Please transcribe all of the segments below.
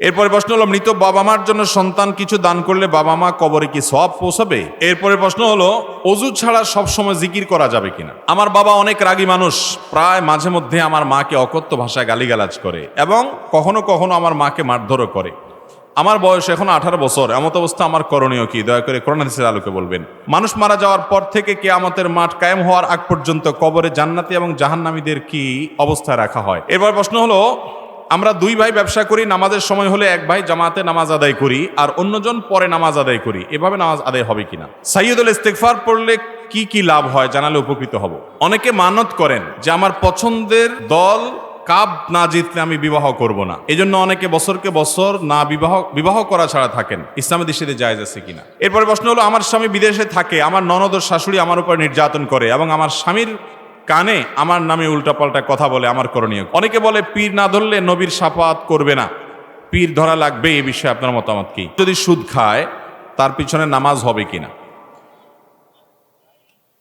এরপরে প্রশ্ন হলো, মৃত বাবা মার জন্য সন্তান কিছু দান করলে বাবা মা কবরে কি সওয়াব পৌঁছাবে? এরপরে প্রশ্ন হলো, অজু ছাড়া সবসময় জিকির করা যাবে কিনা? আমার বাবা অনেক রাগী মানুষ, প্রায় মাঝে মধ্যে আমার মাকে অকথ্য ভাষায় গালিগালাজ করে এবং কখনো কখনো আমার মাকে মারধরও করে। আমার বয়স এখন 18 বছর, এমত অবস্থা আমার করণীয় কি? দয়া করে কোরআন হাদিসের আলোকে বলবেন। মানুষ মারা যাওয়ার পর থেকে কিয়ামতের মাঠ কায়েম হওয়ার আগ পর্যন্ত কবরে জান্নাতি এবং জাহান্নামীদের কি অবস্থায় রাখা হয়? এরপর প্রশ্ন হলো, আমরা দুই ভাই ব্যবসা করি, নামাজের সময় হলে এক ভাই জামাতে নামাজ আদায় করি আর অন্যজন পরে নামাজ আদায় করি, এভাবে নামাজ আদায় হবে কিনা? সাইয়্যিদুল ইস্তিগফার পড়লে কি কি লাভ হয় জানালে উপকৃত হব। অনেকে মানত করেন যে আমার পছন্দের দল কাপ না জিতলে আমি বিবাহ করব না, এজন্য অনেকে বছরকে বছর না বিবাহ করা ছাড়া থাকেন। ইসলামের দৃষ্টিতে জায়েজ আছে কিনা? এরপরে প্রশ্ন হলো, আমার স্বামী বিদেশে থাকে, আমার ননদ ও শাশুড়ি আমার উপর নির্যাতন করে এবং আমার স্বামীর কানে আমার নামে উল্টাপাল্টা কথা বলে, আমার করণীয়? অনেকে বলে পীর না ধরলে নবীর শাফাত করবে না, পীর ধরা লাগবে, এই বিষয়ে আপনার মতামত কি? যদি সুদ খায় তার পিছনে নামাজ হবে কিনা?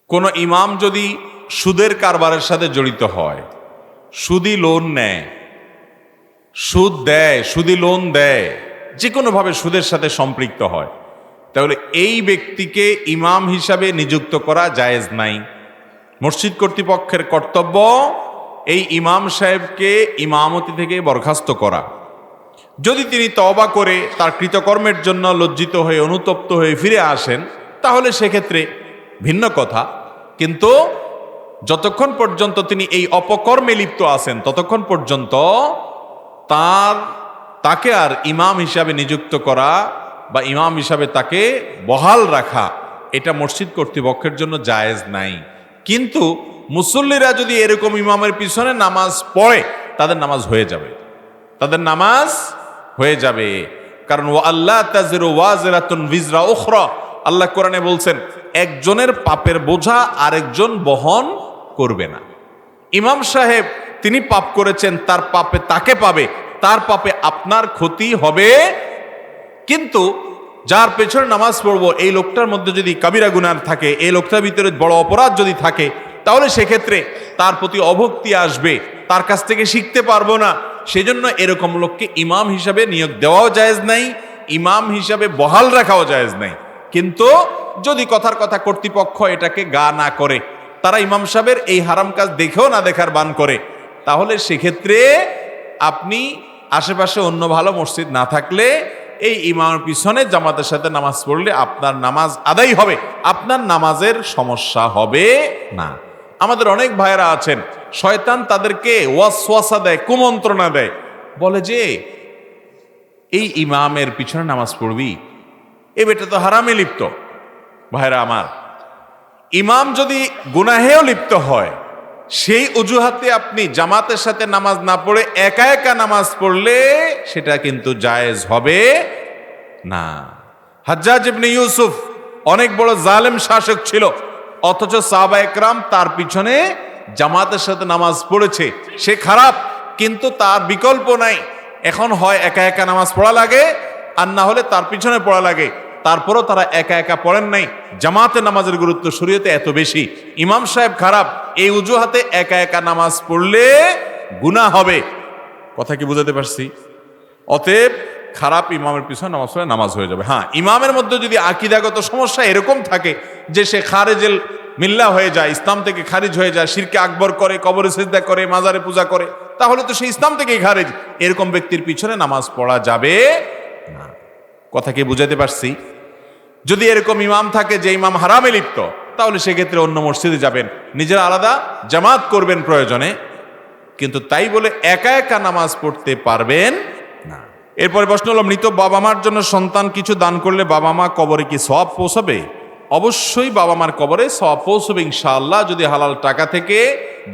কোন ইমাম যদি সুদের কারবারের সাথে জড়িত হয়, সুদি লোন নেয়, সুদ দেয়, সুদি লোন দেয়, যে কোনোভাবে সুদের সাথে সম্পৃক্ত হয়, তাহলে এই ব্যক্তিকে ইমাম হিসাবে নিযুক্ত করা জায়েজ নাই। মসজিদ কর্তৃপক্ষের কর্তব্য এই ইমাম সাহেবকে ইমামতি থেকে বরখাস্ত করা। যদি তিনি তওবা করে তার কৃতকর্মের জন্য লজ্জিত হয়ে অনুতপ্ত হয়ে ফিরে আসেন তাহলে সেক্ষেত্রে ভিন্ন কথা, কিন্তু যতক্ষণ পর্যন্ত তিনি এই অপকর্মে লিপ্ত আছেন ততক্ষণ পর্যন্ত তাকে আর ইমাম হিসাবে নিযুক্ত করা বা ইমাম হিসাবে তাকে বহাল রাখা, এটা মসজিদ কর্তৃপক্ষের জন্য জায়েজ নাই। কিন্তু মুসল্লিরা যদি এরকম ইমামের পিছনে নামাজ পড়ে তাদের নামাজ হয়ে যাবে, তাদের নামাজ হয়ে যাবে। কারণ ওয়াল্লা তাজিরু ওয়াজিরাতুন বিজরা উখরা, আল্লাহ কোরআনে বলছেন একজনের পাপের বোঝা আরেকজন বহন করবে না। ইমাম সাহেব তিনি পাপ করেছেন, তার পাপে তাকে পাবে, তার পাপে আপনার ক্ষতি হবে। কিন্তু যার পেছনে নামাজ পড়বো এই লোকটার মধ্যে যদি কাবিরা গুনাহ থাকে, এই লোকটার ভিতরে বড় অপরাধ যদি থাকে, তাহলে সেক্ষেত্রে তার প্রতি অভক্তি আসবে, তার কাছ থেকে শিখতে পারবো না। সেজন্য এরকম লোককে ইমাম হিসাবে নিয়োগ দেওয়াও জায়েজ নাই, ইমাম হিসাবে বহাল রাখাও জায়েজ নাই। কিন্তু যদি কথার কথা কর্তৃপক্ষ এটাকে গা না করে, তারা ইমাম সাহেবের এই হারাম কাজ দেখেও না দেখার বান করে, তাহলে সেক্ষেত্রে আপনি আশেপাশে অন্য ভালো মসজিদ না থাকলে এই ইমামের পিছনে জামাতের সাথে নামাজ পড়লে আপনার নামাজ আদায় হবে, আপনার নামাজের সমস্যা হবে না। আমাদের অনেক ভাইয়েরা আছেন, শয়তান তাদেরকে ওয়াসওয়াসা দেয়, কুমন্ত্রণা দেয়, বলে যে এই ইমামের পিছনে নামাজ পড়বি, এ বেটা তো হারামে লিপ্ত। ভাইরা আমার, ইমাম যদি গুনাহেও লিপ্ত হয়, সেই অজুহাতে আপনি জামাতের সাথে নামাজ না পড়ে একা একা নামাজ পড়লে সেটা কিন্তু জায়েজ হবে না। হাজ্জাজ ইবনে ইউসুফ অনেক বড় জালেম শাসক ছিল, অথচ সাহাবা একরাম তার পিছনে জামাতের সাথে নামাজ পড়েছে। সে খারাপ, কিন্তু তার বিকল্প নাই। এখন হয় একা একা নামাজ পড়া লাগে আর না হলে তার পিছনে পড়া লাগে, তারপরও তারা একা একা পড়েন নাই। জামাতে নামাজের গুরুত্ব শরীয়তে এত বেশি, ইমাম সাহেব খারাপ, এই অজুহাতে একা একা নামাজ পড়লে গুনাহ হবে। কথা কি বুঝাতে পারছি? অতএব খারাপ ইমামের পিছনে নামাজ পড়লে নামাজ হয়ে যাবে। হ্যাঁ, ইমামের মধ্যে যদি আকীদাগত সমস্যা এরকম থাকে যে সে খারেজেল মিল্লাহ হয়ে যায়, ইসলাম থেকে খারিজ হয়ে যায়, শিরকে আকবর করে, কবরে সিজদা করে, মাজারে পূজা করে, তাহলে তো সে ইসলাম থেকেই খারিজ। এরকম ব্যক্তির পিছনে নামাজ পড়া যাবে না। কথা কি বুঝাতে পারছি? যদি এরকম ইমাম থাকে যে ইমাম হারামে লিপ্ত, তাহলে সেক্ষেত্রে অন্য মসজিদে যাবেন, নিজের আলাদা জামাত করবেন প্রয়োজনে, কিন্তু তাই বলে একা একা নামাজ পড়তে পারবেন না। এরপরে প্রশ্ন হলো, মৃত বাবা মার জন্য সন্তান কিছু দান করলে বাবা মা কবরে কি সওয়াব পৌঁছাবে? অবশ্যই বাবা মার কবরে সওয়াব পৌঁছবে ইনশাআল্লাহ, যদি হালাল টাকা থেকে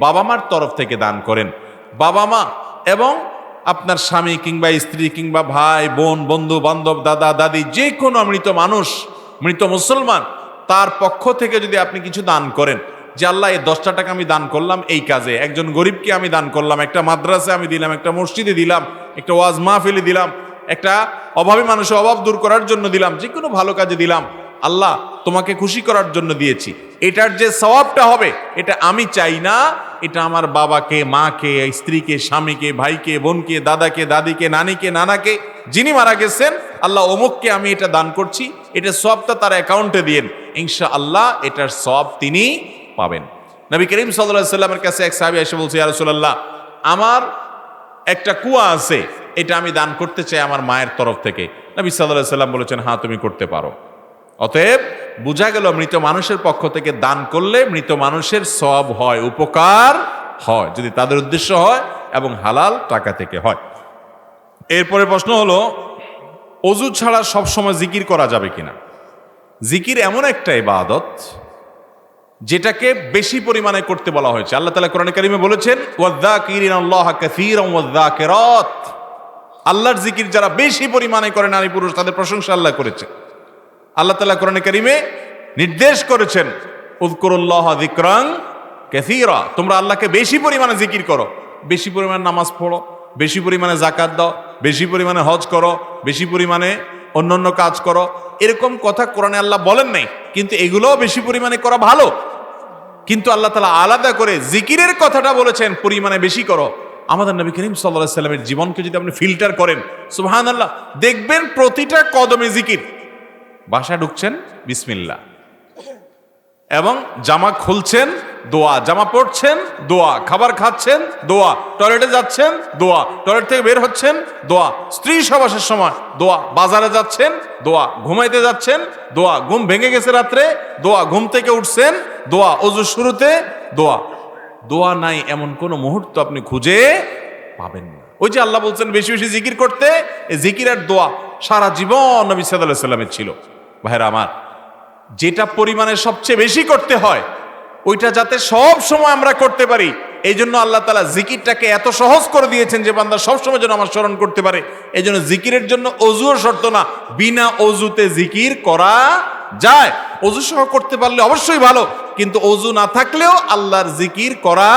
বাবা মার তরফ থেকে দান করেন। বাবা মা এবং আপনার স্বামী কিংবা স্ত্রী কিংবা ভাই বোন, বন্ধু বান্ধব, দাদা দাদি, যে কোনো মৃত মানুষ, মৃত মুসলমান, তার পক্ষ থেকে যদি আপনি কিছু দান করেন, যে আল্লাহ এই 10টা টাকা আমি দান করলাম এই কাজে, একজন গরিবকে আমি দান করলাম, একটা মাদ্রাসা আমি দিলাম, একটা মসজিদে দিলাম, একটা ওয়াজ মাহফিলে দিলাম, একটা অভাবী মানুষের অভাব দূর করার জন্য দিলাম, যে কোনো ভালো কাজে দিলাম, আল্লাহ তোমাকে খুশি করার জন্য দিয়েছি, এটার যে সওয়াবটা হবে এটা আমি চাই না, এটা আমার বাবাকে, মাকে, স্ত্রীকে, স্বামীকে, ভাইকে, বোনকে, দাদাকে, দাদিকে, নানিকে, নানাকে, যিনি মারা গেছেন, আল্লাহ অমুককে আমি এটা দান করছি, এটা সবটা তার অ্যাকাউন্টে দিয়েন, ইনশাআল্লাহ এটার সব তিনি পাবেন। নবী করিম সাল্লাল্লাহু আলাইহি সাল্লামের কাছে এক সাহাবী এসে বলছে, ইয়া রাসূলুল্লাহ, আমার একটা কুয়া আছে, এটা আমি দান করতে চাই আমার মায়ের তরফ থেকে। নবী সাল্লাল্লাহু আলাইহি সাল্লাম বলেছেন, হ্যাঁ তুমি করতে পারো। অতএব বোঝা গেল মৃত মানুষের পক্ষ থেকে দান করলে মৃত মানুষের সওয়াব হয়, উপকার হয়, যদি তাদের উদ্দেশ্য হয় এবং হালাল টাকা থেকে হয়। এরপরে প্রশ্ন হলো, অজু ছাড়া সবসময় জিকির করা যাবে কিনা? জিকির এমন একটা ইবাদত যেটাকে বেশি পরিমাণে করতে বলা হয়েছে। আল্লাহ তাআলা কোরআনে কারীমে বলেছেন, ওয়ায-যাকিরিনাল্লাহা কাসীরান ওয়ায-যাকিরাত, আল্লাহর জিকির যারা বেশি পরিমাণে করে নারী পুরুষ তাদের প্রশংসা আল্লাহ করেছে। আল্লাহ তাআলা কোরআনে কারীমে নির্দেশ করেছেন, উযকুরুল্লাহা যিকরান কাসীরা, তোমরা আল্লাহকে বেশি পরিমাণে জিকির করো, বেশি পরিমাণে নামাজ পড়ো, বেশি পরিমাণে যাকাত দাও, বেশি পরিমাণে হজ করো, বেশি পরিমাণে অন্যান্য কাজ করো। এরকম কথা কোরআনে আল্লাহ বলেন নাই, কিন্তু এগুলোও বেশি পরিমাণে করা ভালো। কিন্তু আল্লাহ তাআলা আলাদা করে জিকিরের কথাটা বলেছেন পরিমাণে বেশি করো। আমাদের নবী করিম সাল্লাল্লাহু আলাইহি সাল্লামের জীবনকে যদি আপনি ফিল্টার করেন, সুবহানাল্লাহ, দেখবেন প্রতিটা কদমে জিকির। বাসায় ঢুকছেন বিসমিল্লাহ, এবং জামা খুলছেন দোয়া, জামা পড়ছেন দোয়া, খাবার খাচ্ছেন দোয়া, টয়লেটে যাচ্ছেন দোয়া, টয়লেট থেকে বের হচ্ছেন দোয়া, স্ত্রী সহবাসের সময় দোয়া, বাজারে যাচ্ছেন দোয়া, ঘুমাইতে যাচ্ছেন দোয়া, ঘুম ভেঙে গেছে রাত্রে দোয়া, ঘুম থেকে উঠছেন দোয়া, ওযুর শুরুতে দোয়া। দোয়া নাই এমন কোন মুহূর্ত আপনি খুঁজে পাবেন না। ওই যে আল্লাহ বলছেন বেশি বেশি জিকির করতে, এই জিকির আর দোয়া সারা জীবন নবী সাল্লাল্লাহু আলাইহি সাল্লামের ছিল। ভাইরা আমার, যেটা পরিমাণে সবচেয়ে বেশি করতে হয় ওইটা যাতে সব সময় আমরা করতে পারি, এই জন্য আল্লাহ তাআলা জিকিরটাকে এত সহজ করে দিয়েছেন যে বান্দা সবসময় যেন আমার স্মরণ করতে পারে। এই জন্য জিকিরের জন্য অজুও শর্ত না, বিনা অজুতে জিকির করা যায়। অজু সহ করতে পারলে অবশ্যই ভালো, কিন্তু অজু না থাকলেও আল্লাহর জিকির করা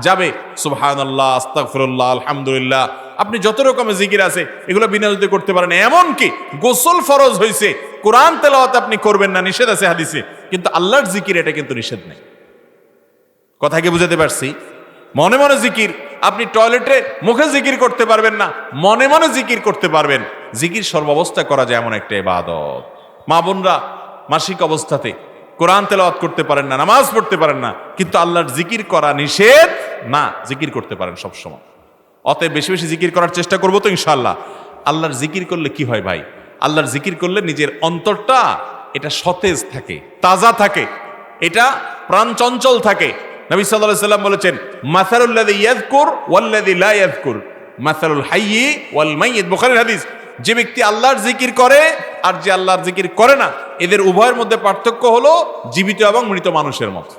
যাবে। সুবহানাল্লাহ, আস্তাগফিরুল্লাহ, আলহামদুলিল্লাহ, আপনি যত রকমের জিকির আছে এগুলো বিনা অজুতে করতে পারেন। এমনকি গোসল ফরজ হয়েছে, কোরআন তেলাওয়াত আপনি করবেন না, নিষেধ আছে হাদিসে, কিন্তু আল্লাহর জিকির এটা কিন্তু নিষেধ নেই। কথা কি বুঝাতে পারছি? মনে মনে জিকির, আপনি টয়লেটে মুখে জিকির করতে পারবেন না, মনে মনে জিকির করতে পারবেন। জিকির সর্বাবস্থা করা যায় এমন একটা ইবাদত। মা বোনরা মাসিক অবস্থাতে কোরআন তেলাওয়াত করতে পারেন না, নামাজ পড়তে পারেন না, কিন্তু আল্লাহর জিকির করা নিষেধ না, জিকির করতে পারেন সব সময়। অতএব বেশি বেশি জিকির করার চেষ্টা করবো তো ইনশাআল্লাহ। আল্লাহর জিকির করলে কি হয় ভাই? আল্লাহর জিকির করলে নিজের অন্তরটা এটা সতেজ থাকে, তাজা থাকে, এটা প্রাণ চঞ্চল থাকে। নবী সাল্লাল্লাহু আলাইহি সাল্লাম বলেছেন, মাসালুল লাযী ইয়াযকুর ওয়াল লাযী লা ইয়াযকুর মাসালুল হাইয়্যি ওয়াল মাইয়িত, বুখারীর হাদিস। যে ব্যক্তি আল্লাহর জিকির করে আর যে আল্লাহর জিকির করে না, এদের উভয়ের মধ্যে পার্থক্য হলো জীবিত এবং মৃত মানুষের মতো।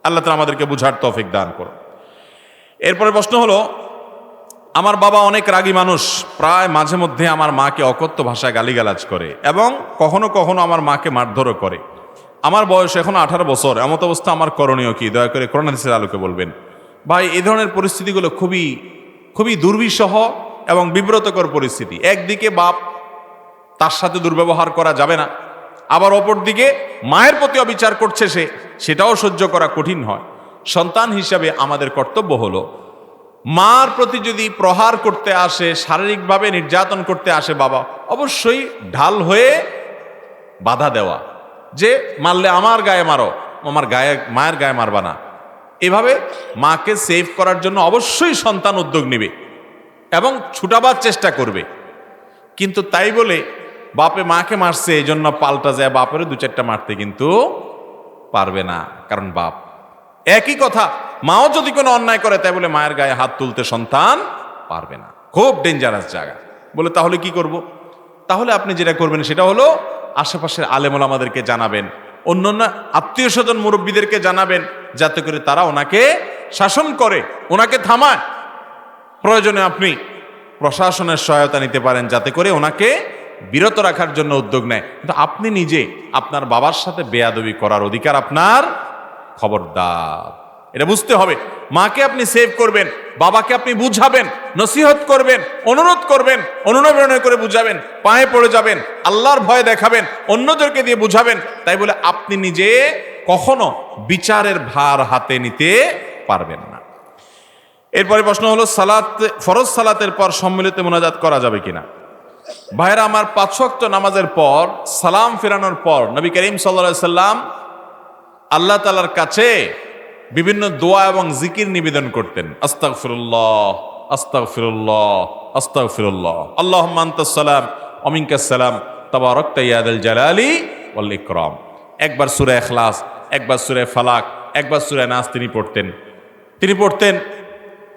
আল্লাহ তাআলা আমাদেরকে বুঝার তৌফিক দান করুন। এরপরে প্রশ্ন হলো, আমার বাবা অনেক রাগী মানুষ, প্রায় মাঝে মধ্যে আমার মাকে অকথ্য ভাষায় গালিগালাজ করে এবং কখনো কখনো আমার মাকে মারধরও করে। আমার বয়স এখন 18 বছর, এমত অবস্থা আমার করণীয় কি? দয়া করে কোরআন হাদিসের আলোকে বলবেন। ভাই, এই ধরনের পরিস্থিতিগুলো খুবই খুবই দুর্বিষহ এবং বিব্রতকর পরিস্থিতি। একদিকে বাপ, তার সাথে দুর্ব্যবহার করা যাবে না, আবার অপরদিকে মায়ের প্রতি অবিচার করছে সে, সেটাও সহ্য করা কঠিন হয়। সন্তান হিসাবে আমাদের কর্তব্য হলো, মার প্রতি যদি প্রহার করতে আসে, শারীরিকভাবে নির্যাতন করতে আসে বাবা, অবশ্যই ঢাল হয়ে বাধা দেওয়া, যে মারলে আমার গায়ে মারো, আমার গায়ে, মায়ের গায়ে মারবা না। এভাবে মাকে সেভ করার জন্য অবশ্যই সন্তান উদ্যোগ নেবে এবং ছুটাবার চেষ্টা করবে। কিন্তু তাই বলে বাপে মাকে মারছে এই জন্য পাল্টা যায় বাপেরও 2-4টা মারতে কিন্তু পারবে না, কারণ বাপ। একই কথা, মাও যদি কোনো অন্যায় করে তাই বলে মায়ের গায়ে হাত তুলতে সন্তান পারবে না। খুব ডেঞ্জারাস জায়গা। বলে তাহলে কি করব? তাহলে আপনি যেটা করবেন সেটা হলো আশেপাশের আলেম ওলামাদেরকে জানাবেন, অন্যান্য আত্মীয় স্বজন মুরব্বীদেরকে জানাবেন, যাতে করে তারা ওনাকে শাসন করে, ওনাকে থামায়। প্রয়োজনে আপনি প্রশাসনের সহায়তা নিতে পারেন, যাতে করে ওনাকে বিরত রাখার জন্য উদ্যোগ নেয়। কিন্তু আপনি নিজে আপনার বাবার সাথে বেয়াদবি করার অধিকার আপনার, খবরদার। এটা বুঝতে হবে। মাকে আপনি সেভ করবেন, বাবাকে আপনি বুঝাবেন, নসিহত করবেন, অনুরোধ করবেন, অনুনয়ন করে বুঝাবেন, পায়ে পড়ে যাবেন, আল্লাহর ভয় দেখাবেন, অন্যদেরকে দিয়ে বুঝাবেন। তাই বলে আপনি নিজে কখনো বিচারের ভার হাতে নিতে পারবেন না। এরপরে প্রশ্ন হলো সালাত, ফরজ সালাতের পর সম্মিলিত মোনাজাত করা যাবে কিনা। ভাইরা আমার, 5 ওয়াক্ত নামাজের পর সালাম ফেরানোর পর নবী করিম সাল্লাল্লাহু আলাইহি সাল্লাম আল্লাহ তাআলার কাছে বিভিন্ন দোয়া এবং জিকির নিবেদন করতেন। আস্তাগফিরুল্লাহ, আস্তাগফিরুল্লাহ, আস্তাগফিরুল্লাহ, আল্লাহুম্মা আনতাস সালাম ওয়া মিনকাস সালাম তাবারাকতা ইয়া যাল জালালি ওয়াল ইকরাম। একবার সূরা ইখলাস, একবার সূরা ফালাক, একবার সূরা নাস তিনি পড়তেন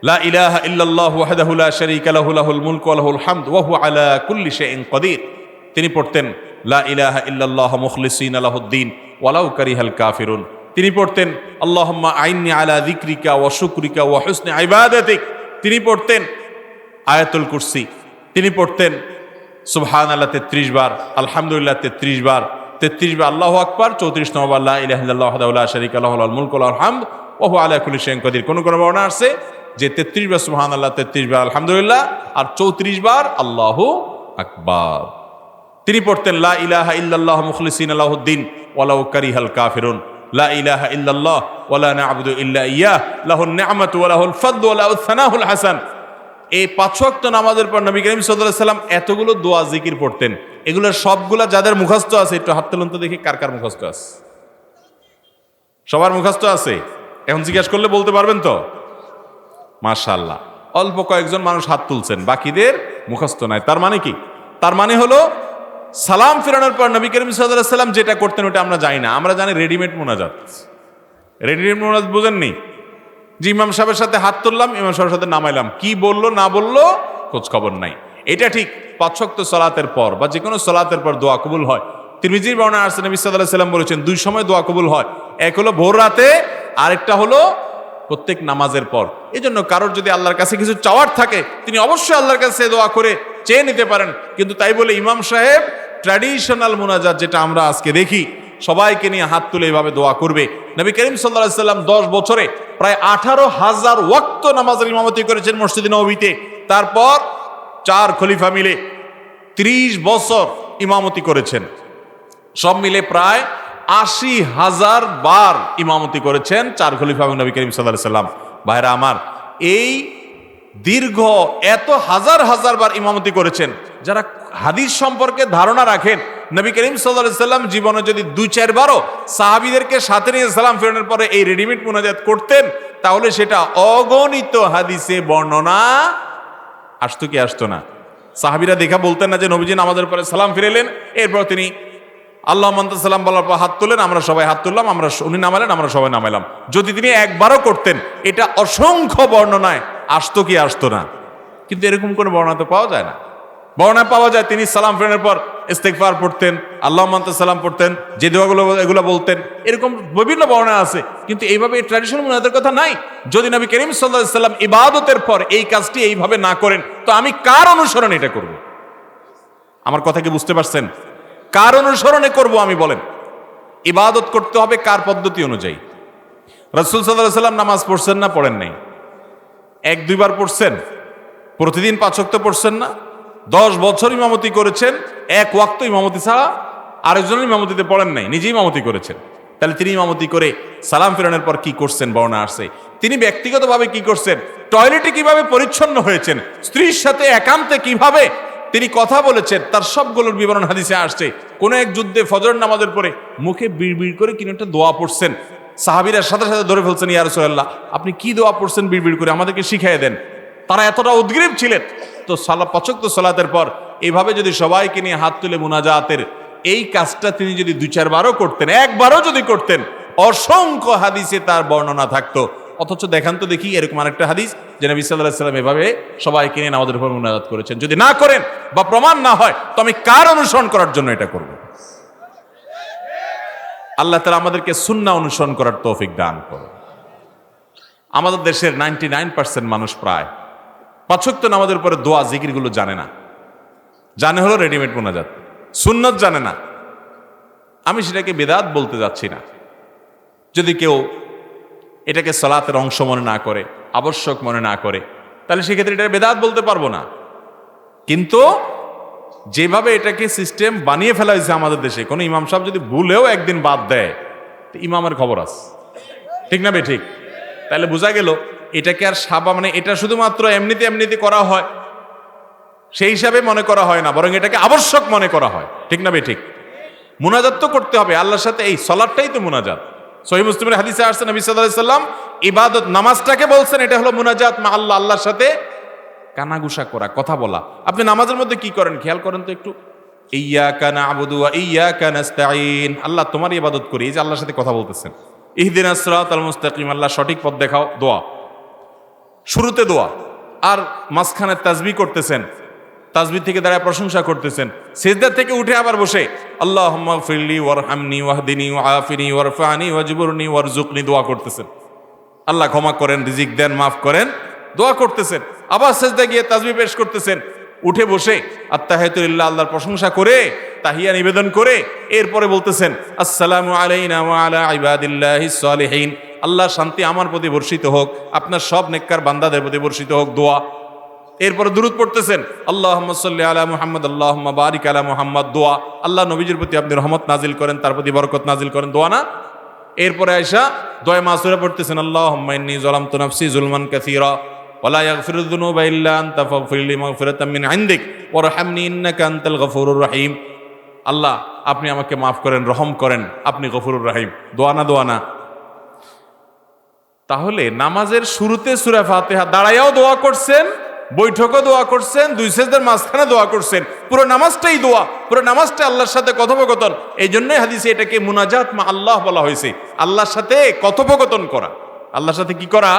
লা ইলাহা ইল্লাল্লাহু ওয়াহদাহু লা শারীকা লাহু লাহুল মুলকু ওয়া লাহুল হামদু ওয়া হুয়া আলা কুল্লি শাইইন কাদির। তিনি পড়তেন লা ইলাহা ইল্লাল্লাহু মুখলিসিনা লাহুদ্দিন ওয়ালাউ কারিহাল কাফিরুন। তিনি পড়তেন আল্লাহুম্মা আইন্নি আলা যিকরিকা ওয়া শুকরিকা ওয়া হুসনি ইবাদাতিক। তিনি পড়তেন আয়াতুল কুরসি। তিনি পড়তেন সুবহানাল্লাহ 33 বার, আলহামদুলিল্লাহ 33 বার, 33 বার আল্লাহু আকবার, 34 নম্বর লা ইলাহা ইল্লাল্লাহু ওয়াহদাহু লা শারীকা লাহু লাহুল মুলকু ওয়া লাহুল হামদু ওয়া হুয়া আলা কুল্লি শাইইন কাদির। কোন বর্ণনা আছে যে 33 বার সুবহানাল্লাহ, 33 বার আলহামদুলিল্লাহ আর 34 বার আল্লাহু আকবার। তিনি পড়তেন লা ইলাহা ইল্লাল্লাহু মুখলিসিনা লাহুদ্দিন ওয়ালাউ কারিহাল কাফিরুন, লা ইলাহা ইল্লাল্লাহ ওয়া লা না'বুদু ইল্লা ইয়্যাহ লাহুন নি'মাতু ওয়া লাহুল ফাদলু ওয়া লাহুস সানাউল হাসান। এই 5 ওয়াক্ত নামাজের পর নবী করিম সাল্লাল্লাহু আলাইহি সাল্লাম এতগুলো দোয়া জিকির পড়তেন। এগুলো সবগুলা যাদের মুখস্থ আছে একটু হাত তুলুন তো দেখি কার কার মুখস্থ আছে। সবার মুখস্থ আছে? এখন জিজ্ঞাসা করলে বলতে পারবেন তো? মাশাআল্লাহ, অল্প কয়েকজন মানুষ হাত তুলছেন, বাকিদের মুখস্থ নাই। তার মানে কি? তার মানে হলো সালাম ফেরানোর পর নবী করিম সাল্লাল্লাহু আলাইহি সাল্লাম যেটা করতেন ওটা আমরা জানি না। আমরা জানি রেডিমেড মোনাজাত। রেডিমেড মোনাজাত বুঝেননি? যে ইমাম সাহেবের সাথে হাত তুললাম, ইমাম সাহেবের সাথে নামাইলাম, কি বললো না বললো খোঁজ খবর নাই। এটা ঠিক 5 ওয়াক্ত সালাতের পর বা যে কোনো সালাতের পর দোয়া কবুল হয়। তিরমিজির বর্ণনা আছে নবী সাল্লাল্লাহু আলাইহি সাল্লাম বলেছেন 2 সময় দোয়া কবুল হয়। এক হলো ভোর রাতে, আরেকটা হলো প্রত্যেক নামাজের পর। এই জন্য কারোর যদি আল্লাহর কাছে কিছু চাওয়ার থাকে তিনি অবশ্যই আল্লাহর কাছে দোয়া করে চেয়ে নিতে পারেন। কিন্তু তাই বলে ইমাম সাহেব ট্র্যাডিশনাল মুনাজাত যেটা আমরা আজকে দেখি সবাইকে নিয়ে হাত তুলে এভাবে দোয়া করবে। নবী করিম সাল্লাল্লাহু আলাইহি সাল্লাম 10 বছরে প্রায় 18,000 ওয়াক্ত নামাজের ইমামতি করেছেন মসজিদে নববীতে। তারপর 4 খলিফা মিলে 30 বছর ইমামতি করেছেন। সব মিলে প্রায় 80,000 বার ইমামতি করেছেন 4 খলিফা এবং নবী করিম সাল্লাল্লাহু আলাইহি সাল্লাম। ভাইরা আমার, এই দীর্ঘ এত হাজার হাজার বার ইমামতি করেছেন। যারা হাদিস সম্পর্কে ধারণা রাখেন, নবী করিম সাল্লাল্লাহু আলাইহি সাল্লাম জীবনে যদি 2-4 বারও সাহাবীদেরকে সাথে নিয়ে সালাম ফেরানোর পরে এই রেডিমেড মুনাজাত করতেন, তাহলে সেটা অগণিত হাদিসে বর্ণনা আসতো কি আসতো না? সাহাবীরা দেখা বলতেন না যে নবীজি নামাজের পরে সালাম ফিরালেন, এরপর তিনি আল্লাহুম্মা আনতাস সালাম বলার পর হাত তুললেন, আমরা সবাই হাত তুললাম, উনি নামালেন, আমরা সবাই নামাইলাম। যদি তিনি একবারও করতেন, এটা অসংখ্য বর্ণনায় আসতো কি আসতো না? কিন্তু এরকম কোনো বর্ণনা তো পাওয়া যায় না। বর্ণনা পাওয়া যায় তিনি সালাম ফেরানোর পর ইস্তিগফার পড়তেন, আল্লাহুম্মা আনতাস সালাম পড়তেন, যে দোয়াগুলো এগুলো বলতেন, এরকম বিভিন্ন বর্ণনা আছে। কিন্তু এইভাবে এই ট্র্যাডিশনাল মুনাজাতের কথা নাই। যদি নবী করিম সাল্লাল্লাহু আলাইহি সাল্লাম ইবাদতের পর এই কাজটি এইভাবে না করেন, তো আমি কার অনুসরণে এটা করব? আমার কথা কি বুঝতে পারছেন? কার অনুসরণে করব আমি বলেন? ইবাদত করতে হবে কার পদ্ধতি অনুযায়ী? রাসূল সাল্লাল্লাহু আলাইহি সাল্লাম নামাজ পড়ছেন না পড়েন নাই? 1-2 বার পড়ছেন? প্রতিদিন 5 ওয়াক্ত পড়ছেন না? 10 বছর ইমামতি করেছেন, 1 ওয়াক্ত ইমামতি ছাড়া আরেকজনের ইমামতিতে পড়েন নাই, নিজেই ইমামতি করেছেন। তাহলে তিনি ইমামতি করে সালাম ফেরানোর পর কি করছেন বর্ণনা আসছে। তিনি ব্যক্তিগতভাবে কি করছেন, টয়লেটে কিভাবে পরিচ্ছন্ন হয়েছেন, স্ত্রীর সাথে একান্তে কিভাবে তিনি কথা বলেছেন, তার সবগুলোর বিবরণ হাদিসে আসছে। কোন এক যুদ্ধে ফজর নামাজের পরে মুখে বিড়বিড় করে কিনা একটা দোয়া পড়ছেন। সাহাবীরা সাথে সাথে ধরে ফেলছেন, ইয়া রাসূলুল্লাহ আপনি কি দোয়া পড়ছেন বিড়বিড় করে, আমাদেরকে শিখিয়ে দেন। তারা এতটা উদ্গ্রীব ছিলেন। তো 5 ওয়াক্ত সালাতের পর এইভাবে যদি সবাইকে নিয়ে হাত তুলে মুনাজাতের এই কাজটা তিনি যদি 2-4 বারও করতেন, একবারও যদি করতেন, অসংখ্য হাদিসে তার বর্ণনা থাকতো। অথচ দেখান তো দেখি এরকম আরেকটা হাদিস যে নবী সাল্লাল্লাহু আলাইহি সাল্লাম এভাবে সবাইকে নিয়ে নামাজের উপর মুনাজাত করেছেন। যদি না করেন বা প্রমাণ না হয়, তো আমি কার অনুসরণ করার জন্য এটা করব? আল্লাহ তাআলা আমাদেরকে সুন্নাহ অনুসরণ করার তৌফিক দান করুন। আমাদের দেশের 99% মানুষ প্রায় 5 ওয়াক্ত নামাজের পরে দোয়া জিকিরগুলো জানে না। জানে হলো রেডিমেড মুনাজাত, সুন্নাত জানে না। আমি সেটাকে বিদআত বলতে যাচ্ছি না। যদি কেউ এটাকে সালাতের অংশ মনে না করে, আবশ্যক মনে না করে, তাহলে সেক্ষেত্রে এটা বিদআত বলতে পারবো না। কিন্তু যেভাবে এটাকে সিস্টেম বানিয়ে ফেলা হয়েছে আমাদের দেশে, কোনো ইমাম সাহেব যদি ভুলেও একদিন বাদ দেয়, তো ইমামের খবর আছে, ঠিক না বে ঠিক? তাহলে বোঝা গেল এটাকে আর মানে এটা শুধুমাত্র এমনিতে এমনিতে করা হয় সেই হিসাবে মনে করা হয় না, বরং এটাকে আবশ্যক মনে করা হয়। ঠিক না বে ঠিক? মুনাজাত তো করতে হবে আল্লাহর সাথে, এই সালাতটাই তো মুনাজাত। সহিহ মুসলিমের হাদিসে আসছে নবী সাল্লাল্লাহু আলাইহি সাল্লাম ইবাদত নামাজটাকে বলছেন এটা হলো মুনাজাত মা আল্লাহ, আল্লাহর সাথে কানাঘুষা করা, কথা বলা। আপনি নামাজের মধ্যে কি করেন খেয়াল করেন তো একটু। ইয়্যাকা না'বুদু ওয়া ইয়্যাকা নাস্তাঈন, আল্লাহ তোমারই ইবাদত করি, এই যে আল্লাহর সাথে কথা বলতেছেন। ইহদিনাস সিরাতাল মুস্তাকিম, আল্লাহ সঠিক পথ দেখাও, দোয়া শুরুতে দোয়া, আর মাঝখানে তাসবিহ করতেছেন, তাসবিহ থেকে দাঁড়ায় প্রশংসা করতেছেন, সিজদা থেকে উঠে আবার বসে আল্লাহুম্মা গফিরলি ওয়ারহামনি ওয়াহদিনি ওয়াআফিনি ওয়ারফানি ওয়াজবুরনি ওয়ারযুকনি দোয়া করতেছেন। আল্লাহ ক্ষমা করেন, রিজিক দেন, মাফ করেন, দোয়া করতেছেন। আবার সিজদা গিয়ে তাসবিহ পেশ করতেছেন, উঠে বসে আত্তাহিয়াতু লিল্লাহ, আল্লাহর প্রশংসা করে তাহিয়া নিবেদন করে এরপরে বলতেছেন আসসালামু আলাইনা ওয়া আলা ইবাদিল্লাহিস সালিহিন, আল্লাহর শান্তি আমার প্রতি বর্ষিত হোক, আপনার সব নেককার বান্দাদের প্রতি বর্ষিত হোক, দোয়া। এরপরে দুরূদ পড়তেছেন আল্লাহুম্মা সাল্লি আলা মুহাম্মদ আল্লাহুম্মা বারিক আলা মুহাম্মদ, দোয়া, আল্লাহ নবীজির প্রতি আপনি রহমত নাজিল করেন, তার প্রতি বরকত নাজিল করেন, দোয়া না? এরপরে আয়েশা দোয়া মাসুরা পড়তেছেন আল্লাহুম্মা ইন্নী যালামতু নাফসি যুলমান কাসীরা ওয়া লা ইয়াগফিরুয যুনুবা ইল্লা আনতা ফাগফিরলি মাগফিরাতাম মিন ইনদিক ওয়ারহামনি ইন্নাকা আনতাল গফুরুর রহিম, আল্লাহ আপনি আমাকে মাফ করেন, রহম করেন, আপনি গফুরুর রহিম, দোয়া না? দোয়া না? তাহলে নামাজের শুরুতে সূরা ফাতিহা দাঁড়ায়াও দোয়া করছেন, বৈঠকও দোয়া করছেন, দুই সেজদার মাঝখানে দোয়া করছেন, পুরো নামাজটাই দোয়া, পুরো নামাজটা আল্লাহর সাথে কথোপকথন। এই জন্যই হাদিসে এটাকে মুনাজাত মা আল্লাহ বলা হয়েছে, আল্লাহর সাথে কথোপকথন করা, আল্লাহর সাথে কি করা?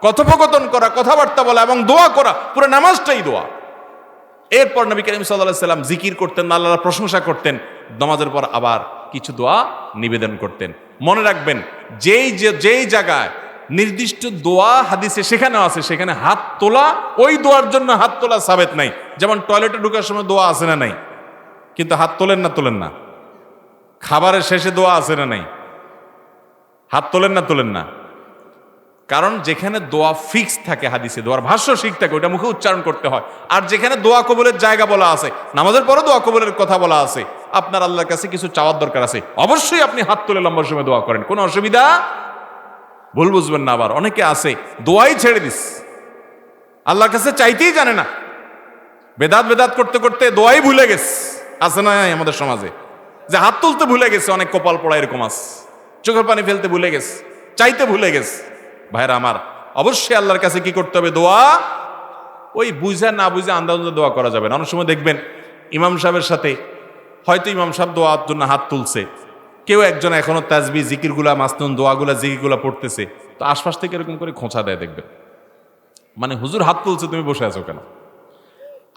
কথোপকথন করা, কথাবার্তা বলা এবং দোয়া করা, পুরো নামাজটাই দোয়া। এরপর নবী করিম সাল্লাল্লাহু আলাইহি সাল্লাম জিকির করতেন, আল্লাহর প্রশংসা করতেন, নামাজের পর আবার কিছু দোয়া নিবেদন করতেন। মনে রাখবেন যেই জায়গায় নির্দিষ্ট দোয়া হাদিসে সেখানে আছে, সেখানে হাত তোলা, ওই দোয়ার জন্য হাত তোলা সাবেত নাই। যেমন টয়লেটে ঢোকার সময় দোয়া আছে না নাই? কিন্তু হাত তোলেন না? তোলেন না? খাবারের শেষে দোয়া আছে না নাই? হাত তোলেন না? তোলেন না? কারণ যেখানে দোয়া ফিক্স থাকে হাদিসে, দোয়ার ভাষ্য ঠিক থাকে, ওটা মুখে উচ্চারণ করতে হয়। আর যেখানে দোয়া কবুলের জায়গা বলা আছে, নামাজের পরে দোয়া কবুলের কথা বলা আছে, আপনার আল্লাহর কাছে কিছু চাওয়ার দরকার আছে, অবশ্যই আপনি হাত তুলে লম্বা সময় দোয়া করেন, কোনো অসুবিধা, ভুল বুঝবেন না। আবার অনেকে আছে দোয়াই ছেড়ে দিস, আল্লাহর কাছে চাইতেই জানে না, বেদাত করতে করতে দোয়াই ভুলে গেছে। আছে না আমাদের সমাজে যে হাত তুলতে ভুলে গেছে, অনেক কপাল পড়া এরকম আছে, চোখের পানি ফেলতে ভুলে গেছে, চাইতে ভুলে গেছে। ভাইরা আমার, অবশ্যই আল্লাহর কাছে কি করতে হবে? দোয়া। ওই বুঝা না বুঝে আন্দাজে দোয়া করা যাবে না। অনেক সময় দেখবেন ইমাম সাহেবের সাথে হয়তো ইমাম সাহেব দোয়ার জন্য হাত তুলছে, কেউ একজন এখনো তাসবিহ জিকিরগুলা মাসনুন দোয়াগুলা জিকিরগুলা পড়তেছে, তো আশপাশ থেকে এরকম করে খোঁচা দেয় দেখবেন, মানে হুজুর হাত তুলছে, তুমি বসে আছো কেন?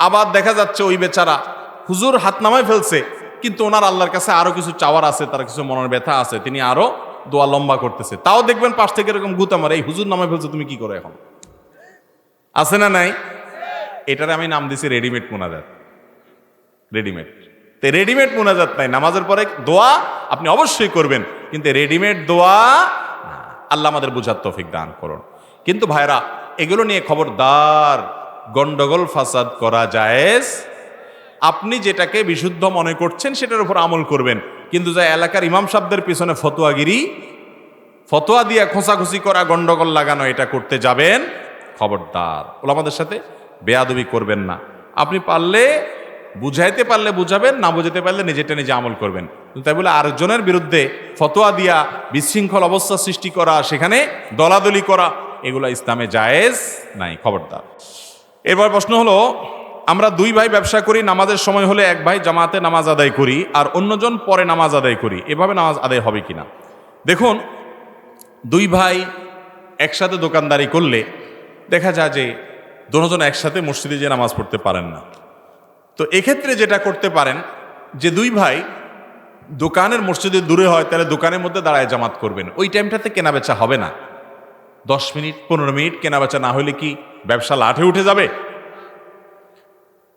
আবার দেখা যাচ্ছে ওই বেচারা হুজুর হাত নামায় ফেলছে, কিন্তু ওনার আল্লাহর কাছে আরো কিছু চাওয়ার আছে, তার কিছু মনের ব্যথা আছে, তিনি আরো দোয়া লম্বা করতেছে, তাও দেখবেন পাশ থেকে এরকম গুতা মারে, এই হুজুর নামায় ফেলছে, তুমি কি করো এখন? আছে না নাই? এটারে আমি নাম দিছি রেডিমেড মুনাজাত। রেডিমেড রেডিমেড মুনাজাত নাই, নামাজের পরে দোয়া আপনি অবশ্যই করবেন, কিন্তু রেডিমেড দোয়া আল্লাহ আমাদের বুঝার তৌফিক দান করুন। কিন্তু ভাইরা, এগুলো নিয়ে খবরদার, গন্ডগোল ফাসাদ করা জায়েজ। আপনি যেটাকে বিশুদ্ধ মনে করছেন সেটার উপর আমল করবেন, কিন্তু যা এলাকার ইমাম সাহেবদের পিছনে ফতোয়াগিরি, ফতোয়া দিয়া খোঁচাখুচি করা, গন্ডগোল লাগানো, এটা করতে যাবেন খবরদার। ওলামাদের সাথে বেয়াদবি করবেন না। আপনি পারলে বুঝাইতে পারলে বুঝাবেন, না বুঝাতে পারলে নিজেটা নিজে আমল করবেন। তাই বলে আরেকজনের বিরুদ্ধে ফতোয়া দিয়া বিশৃঙ্খল অবস্থা সৃষ্টি করা, সেখানে দলাদলি করা, এগুলা ইসলামে জায়েজ নাই, খবরদার। এবার প্রশ্ন হলো, আমরা দুই ভাই ব্যবসা করি, নামাজের সময় হলে এক ভাই জামাতে নামাজ আদায় করি আর অন্যজন পরে নামাজ আদায় করি, এভাবে নামাজ আদায় হবে কিনা? দেখুন, দুই ভাই একসাথে দোকানদারি করলে দেখা যায় যে দুজন একসাথে মসজিদে যে নামাজ পড়তে পারেন না। তো এক্ষেত্রে যেটা করতে পারেন, যে দুই ভাই দোকানের মসজিদে দূরে হয়, তাহলে দোকানের মধ্যে দাঁড়ায় জামাত করবেন। ওই টাইমটাতে কেনাবেচা হবে না। 10 মিনিট 15 মিনিট কেনাবেচা না হলে কি ব্যবসা লাঠে উঠে যাবে?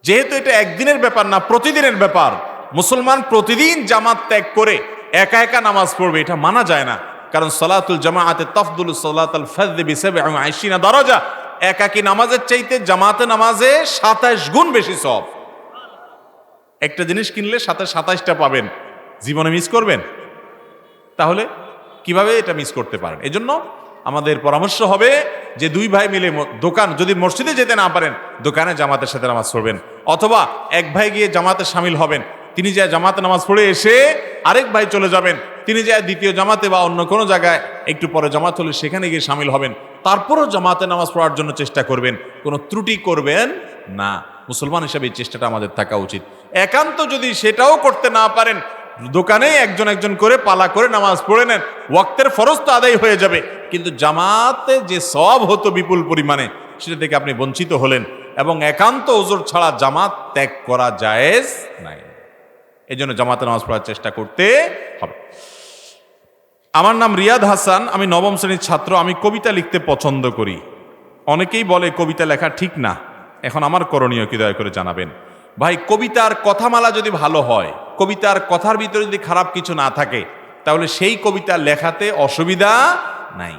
যেহেতু এটা একদিনের ব্যাপার না, প্রতিদিনের ব্যাপার, মুসলমান প্রতিদিন জামাত ত্যাগ করে একা একা নামাজ পড়বে, এটা মানা যায় না। কারণ সালাতুল জামাআতে তাফদুলু সালাতাল ফাযযি বি27 দারাজা, একাকী নামাজের চাইতে জামাতে নামাজে 27 গুণ বেশি সওয়াব। একটা জিনিস কিনলে সাথে 27টা পাবেন, জীবনে মিস করবেন? তাহলে কিভাবে এটা মিস করতে পারেন? এজন্য আমাদের পরামর্শ হবে যে দুই ভাই মিলে দোকান, যদি মসজিদে যেতে না পারেন দোকানে জামাতের সাথে নামাজ পড়বেন, অথবা এক ভাই গিয়ে জামাতে সামিল হবেন, তিনি যা জামাতে নামাজ পড়ে এসে আরেক ভাই চলে যাবেন, তিনি যা দ্বিতীয় জামাতে বা অন্য কোনো জায়গায় একটু পরে জামাত হলে সেখানে গিয়ে সামিল হবেন, তারপরও জামাতে নামাজ পড়ার জন্য চেষ্টা করবেন, কোনো ত্রুটি করবেন না। মুসলমান হিসাবে এই চেষ্টাটা আমাদের থাকা উচিত। একান্ত যদি সেটাও করতে না পারেন, দোকানে একজন একজন করে পালা করে নামাজ পড়ে নেন, ওয়াক্তের ফরজ তো আদায় হয়ে যাবে, কিন্তু জামাতে যে সওয়াব হতো বিপুল পরিমাণে সেটা থেকে আপনি বঞ্চিত হলেন, এবং একান্ত ওজর ছাড়া জামাত ত্যাগ করা জায়েজ নাই। এই জন্য জামাতে নামাজ পড়ার চেষ্টা করতে হবে। আমার নাম রিয়াদ হাসান, আমি নবম শ্রেণীর ছাত্র। আমি কবিতা লিখতে পছন্দ করি। অনেকেই বলে কবিতা লেখা ঠিক না, এখন আমার করণীয় কি দয়া করে জানাবেন। ভাই, কবিতার কথামালা যদি ভালো হয়, কবিতার কথার ভিতরে যদি খারাপ কিছু না থাকে, তাহলে সেই কবিতা লেখাতে অসুবিধা নাই।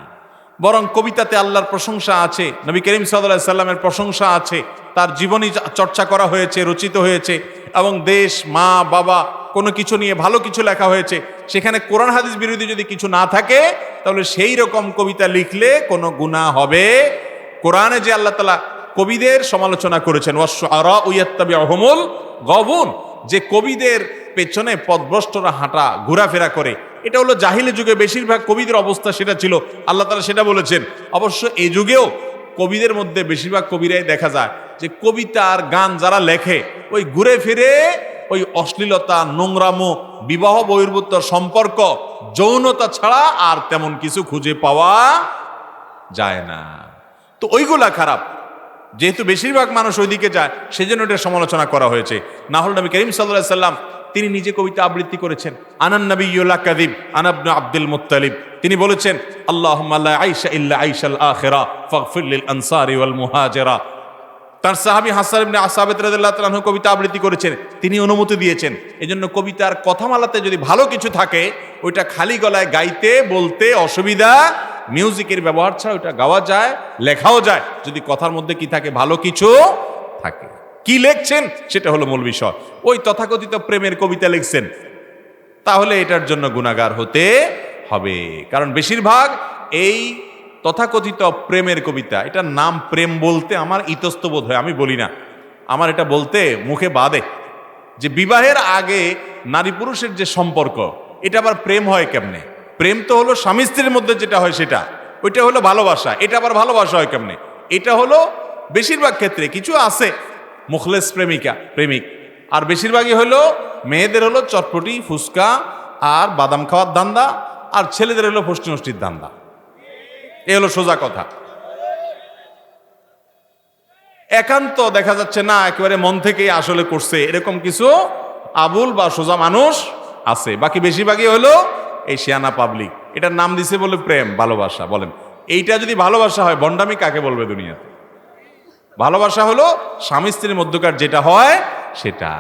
বরং কবিতাতে আল্লাহর প্রশংসা আছে, নবী করিম সাল্লাল্লাহু আলাইহি সাল্লামের প্রশংসা আছে, তার জীবনী চর্চা করা হয়েছে, রচিত হয়েছে, এবং দেশ, মা, বাবা, কোনো কিছু নিয়ে ভালো কিছু লেখা হয়েছে। সেখানে কোরআন হাদিস বিরোধী যদি কিছু না থাকে, তাহলে সেই রকম কবিতা লিখলে কোনো গুনাহ হবে। কোরআনে যে আল্লাহ তাআলা কবিদের সমালোচনা করেছেন, ওয়াশ-শুআরাউ ইয়াত্তাবিউহুমুল গাবুন, যে কবিদের পেছনে পথভ্রষ্টরা হাঁটা ঘোরাফেরা করে, এটা হলো জাহিলি যুগে বেশিরভাগ কবিদের অবস্থা সেটা ছিল, আল্লাহ তাআলা সেটা বলেছেন। অবশ্য এই যুগেও কবিদের মধ্যে বেশিরভাগ কবিরাই দেখা যায় যে কবিতা আর গান যারা লেখে, ওই ঘুরে ফিরে ওই অশ্লীলতা, নোংরামো, বিবাহ বহির্ভূত সম্পর্ক, যৌনতা ছাড়া আর তেমন কিছু খুঁজে পাওয়া যায় না। তো ওইগুলা খারাপ, যেহেতু বেশিরভাগ মানুষ ওইদিকে যায়, সেজন্য এটা সমালোচনা করা হয়েছে। না হলে নবী করিম সাল্লাল্লাহু আলাইহি সাল্লাম তিনি নিজে কবিতা আবৃত্তি করেছেন। আনান নাবিয়্যু লা কাযিব আনা ইবনু আব্দুল মুত্তালিব, তিনি বলেছেন, আল্লাহুম্মা লা আইশা ইল্লা আইশাল আখিরা ফাগফির লিল আনসারি ওয়াল মুহাজিরা। তার সাহাবী হাসান ইবনে সাবিত রাদিয়াল্লাহু তাআলা আনহু কবিতা আবৃত্তি করেছেন, তিনি অনুমতি দিয়েছেন। এজন্য কবিতার কথামালাতে যদি ভালো কিছু থাকে, ওইটা খালি গলায় গাইতে বলতে অসুবিধা, মিউজিকের ব্যবহার ছাড়া ওইটা গাওয়া যায়, লেখাও যায়, যদি কথার মধ্যে কি থাকে, ভালো কিছু থাকে। কি লিখছেন সেটা হলো মূল বিষয়। ওই তথাকথিত প্রেমের কবিতা লিখছেন, তাহলে এটার জন্য গুনাহগার হতে হবে। কারণ বেশিরভাগ এই তথাকথিত প্রেমের কবিতা, এটার নাম প্রেম বলতে আমার ইতস্তবোধ হয়, আমি বলি না, আমার এটা বলতে মুখে বাধে যে বিবাহের আগে নারী পুরুষের যে সম্পর্ক, এটা আবার প্রেম হয় কেমনে? প্রেম তো হলো স্বামী স্ত্রীর মধ্যে যেটা হয় সেটা, ওইটা হলো ভালোবাসা। এটা আবার ভালোবাসা হয় কেমনে? এটা হলো বেশিরভাগ ক্ষেত্রে, কিছু আছে মুখলেস প্রেমিকা প্রেমিক, আর বেশিরভাগই হলো মেয়েদের হলো চটপটি, ফুচকা আর বাদাম খাওয়ার ধান্দা, আর ছেলেদের হলো ফষ্টি নষ্টির ধান্দা। এ হলো সোজা কথা। একান্ত দেখা যাচ্ছে না একেবারে মন থেকেই আসলে করছে, এরকম কিছু আবুল বা সোজা মানুষ আছে। বাকি বেশিরভাগই হলো এই শিয়ানা পাবলিক, এটার নাম দিছে বলে প্রেম, ভালোবাসা। বলেন এইটা যদি ভালোবাসা হয়, ভণ্ডামি কাকে বলবে দুনিয়াতে? ভালোবাসা হলো স্বামী স্ত্রীর মধ্যকার যেটা হয় সেটা,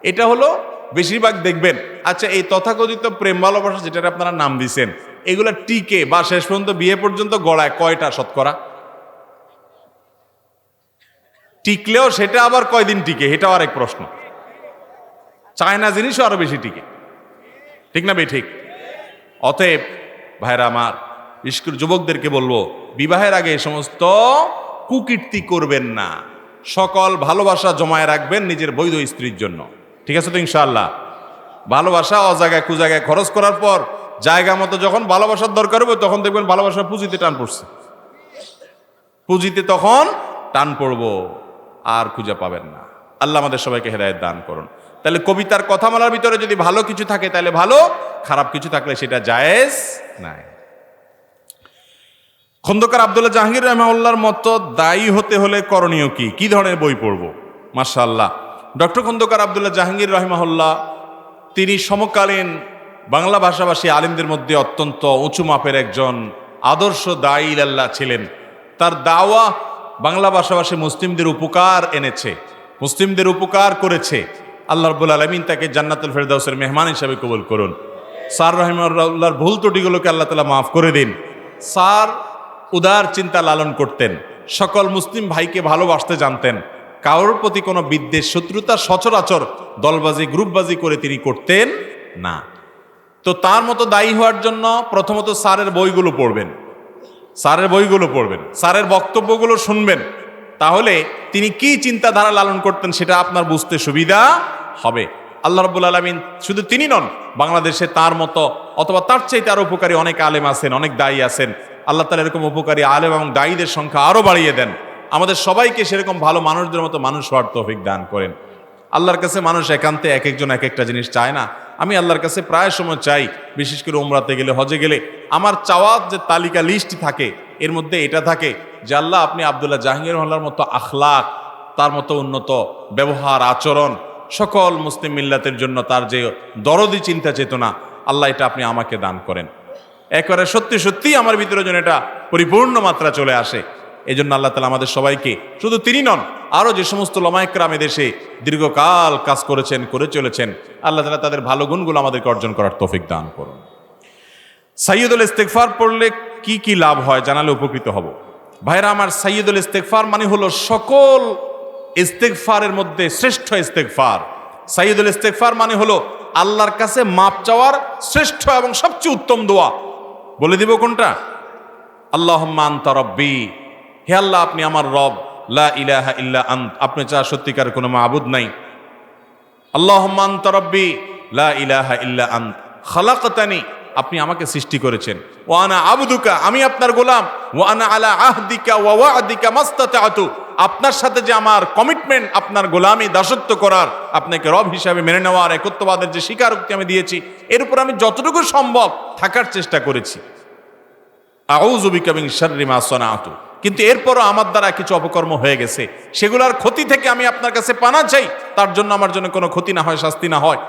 এটা হলো বেশিরভাগ দেখবেন। আচ্ছা, এই তথাকথিত প্রেম ভালোবাসা যেটা আপনারা নাম দিছেন, এগুলা টিকে বা শেষ পর্যন্ত বিয়ে পর্যন্ত গড়ায় কয়টা শতকরা? টিকলেও সেটা আবার কয়দিন টিকে, এটাও আরেক প্রশ্ন। চায়না জিনিসও আরো বেশি টিকে, ঠিক না বে ঠিক? অতএব ভাইরা আমার, বিশেষ করে যুবকদেরকে বলবো, বিবাহের আগে এই সমস্ত কুকীর্তি করবেন না। সকল ভালোবাসা জমায় রাখবেন নিজের বৈধ স্ত্রীর জন্য, ঠিক আছে তো ইনশাআল্লাহ? ভালোবাসা অজায়গায় কুজায়গায় খরচ করার পর জায়গা মতো যখন ভালোবাসার দরকার হবে, তখন দেখবেন ভালোবাসা পুঁজিতে টান পড়ছে, পুঁজিতে তখন টান পড়বো, আর খুঁজে পাবেন না। আল্লাহ আমাদের সবাইকে হেদায়েত দান করুন। তাহলে কবিতার কথামালার ভিতরে যদি ভালো কিছু থাকে তাহলে ভালো, খারাপ কিছু থাকলে সেটা জায়েজ নাই। খন্দকার আব্দুল্লাহ জাহাঙ্গীর রাহিমাহুল্লাহর মতো দায়ী হতে হলে করণীয় কি? কি ধরনের বই পড়বো? মাশাআল্লাহ, ডক্টর খন্দকার আব্দুল্লাহ জাহাঙ্গীর রাহিমাহুল্লাহ তিনি সমকালীন বাংলা ভাষাভাষী আলিমদের মধ্যে অত্যন্ত উঁচু মাপের একজন আদর্শ দায়ী ইলাল্লাহ ছিলেন। তার দাওয়া বাংলা ভাষাভাষী মুসলিমদের উপকার এনেছে, মুসলিমদের উপকার করেছে। আল্লাহ রাব্বুল আলামিন তাকে জান্নাতুল ফেরদাউসের মেহমান হিসাবে কবুল করুন। স্যার রাহিমাহুল্লাহর ভুল ত্রুটিগুলোকে আল্লাহ তাআলা মাফ করে দিন। স্যার উদার চিন্তা লালন করতেন, সকল মুসলিম ভাইকে ভালোবাসতে জানতেন, কারোর প্রতি কোনো বিদ্বেষ শত্রুতা সচরাচর দলবাজি গ্রুপবাজি করে তিনি করতেন না। তো তার মতো দায়ী হওয়ার জন্য প্রথমত স্যারের বইগুলো পড়বেন, স্যারের বইগুলো পড়বেন, স্যারের বক্তব্যগুলো শুনবেন, তাহলে তিনি কি চিন্তাধারা লালন করতেন সেটা আপনার বুঝতে সুবিধা হবে। আল্লাহ রাব্বুল আলামিন শুধু তিনি নন, বাংলাদেশে তার মতো অথবা তার চাইতে আরো উপকারী অনেক আলেম আছেন, অনেক দায়ী আছেন। আল্লাহ তাআলা এরকম উপকারী আলেম এবং দায়ীদের সংখ্যা আরো বাড়িয়ে দেন। আমাদের সবাইকে সেরকম ভালো মানুষদের মতো মানুষ হওয়ার তৌফিক দান করেন। আল্লাহর কাছে মানুষ একান্তে এক একজন এক একটা জিনিস চায় না। আমি আল্লাহর কাছে প্রায় সময় চাই, বিশেষ করে উমরাতে গেলে, হজে গেলে, আমার চাওয়ার যে তালিকা লিস্ট থাকে এর মধ্যে এটা থাকে যে আল্লাহ আপনি আব্দুল্লাহ জাহাঙ্গীর মহল্লার মতো আখলাক, তার মতো উন্নত ব্যবহার আচরণ, সকল মুসলিম মিল্লাতের জন্য তার যে দরদি চিন্তা চেতনা, আল্লাহ এটা আপনি আমাকে দান করেন। একেবারে সত্যি সত্যি আমার ভিতরে যেন এটা পরিপূর্ণ মাত্রা চলে আসে। এই জন্য আল্লাহ তাআলা আমাদের সবাইকে, শুধু তিনি নন, আরো যে সমস্ত উলামায়ে কেরাম দেশে দীর্ঘকাল কাজ করেছেন, করে চলেছেন, আল্লাহ তাআলা তাদের ভালো গুণগুলো আমাদেরকে অর্জন করার তৌফিক দান করুন। সাইয়্যিদুল ইস্তিগফার পড়লে কি কি লাভ হয় জানালে উপকৃত হব। ভাইরা আমার, সাইয়্যিদুল ইস্তিগফার মানে হলো সকল ইস্তিগফারের মধ্যে শ্রেষ্ঠ ইস্তিগফার। সাইয়্যিদুল ইস্তিগফার মানে হলো আল্লাহর কাছে মাপ চাওয়ার শ্রেষ্ঠ এবং সবচেয়ে উত্তম দোয়া। বলে দিব কোনটা? আল্লাহুম্মা আনতা রাব্বি, হে আল্লাহ আপনি আমার রব, লা ইলাহা ইল্লা আন্ত, আপনি ছাড়া সত্যিকার কোনো মাবুদ নাই। আল্লাহুম্মা আনতা রাব্বি লা ইলাহা ইল্লা আন্ত খালাকতানি, আপনি আমাকে সৃষ্টি করেছেন। ওয়া আনা আবদুকা, আমি আপনার গোলাম। ওয়া আনা আলা আহদিকা ওয়া ওয়া'দিকা মাস্তাতা'তু, আপনার সাথে যে আমার কমিটমেন্ট, আপনার গোলামি দাসত্ব করার, আপনাকে রব হিসাবে মেনে নেওয়ার, একত্ববাদের যে স্বীকারোক্তি আমি দিয়েছি, এর উপর আমি যতটুকু সম্ভব থাকার চেষ্টা করেছি। আউযু বিকা মিন শাররি মা সানাতু, কিন্তু এরপরও আমার দ্বারা কিছু অপকর্ম হয়ে গেছে, সেগুলোর ক্ষতি থেকে আমি আপনার কাছে পানা চাই, তার জন্য আমার জন্য কোনো ক্ষতি না হয়, শাস্তি না হয়।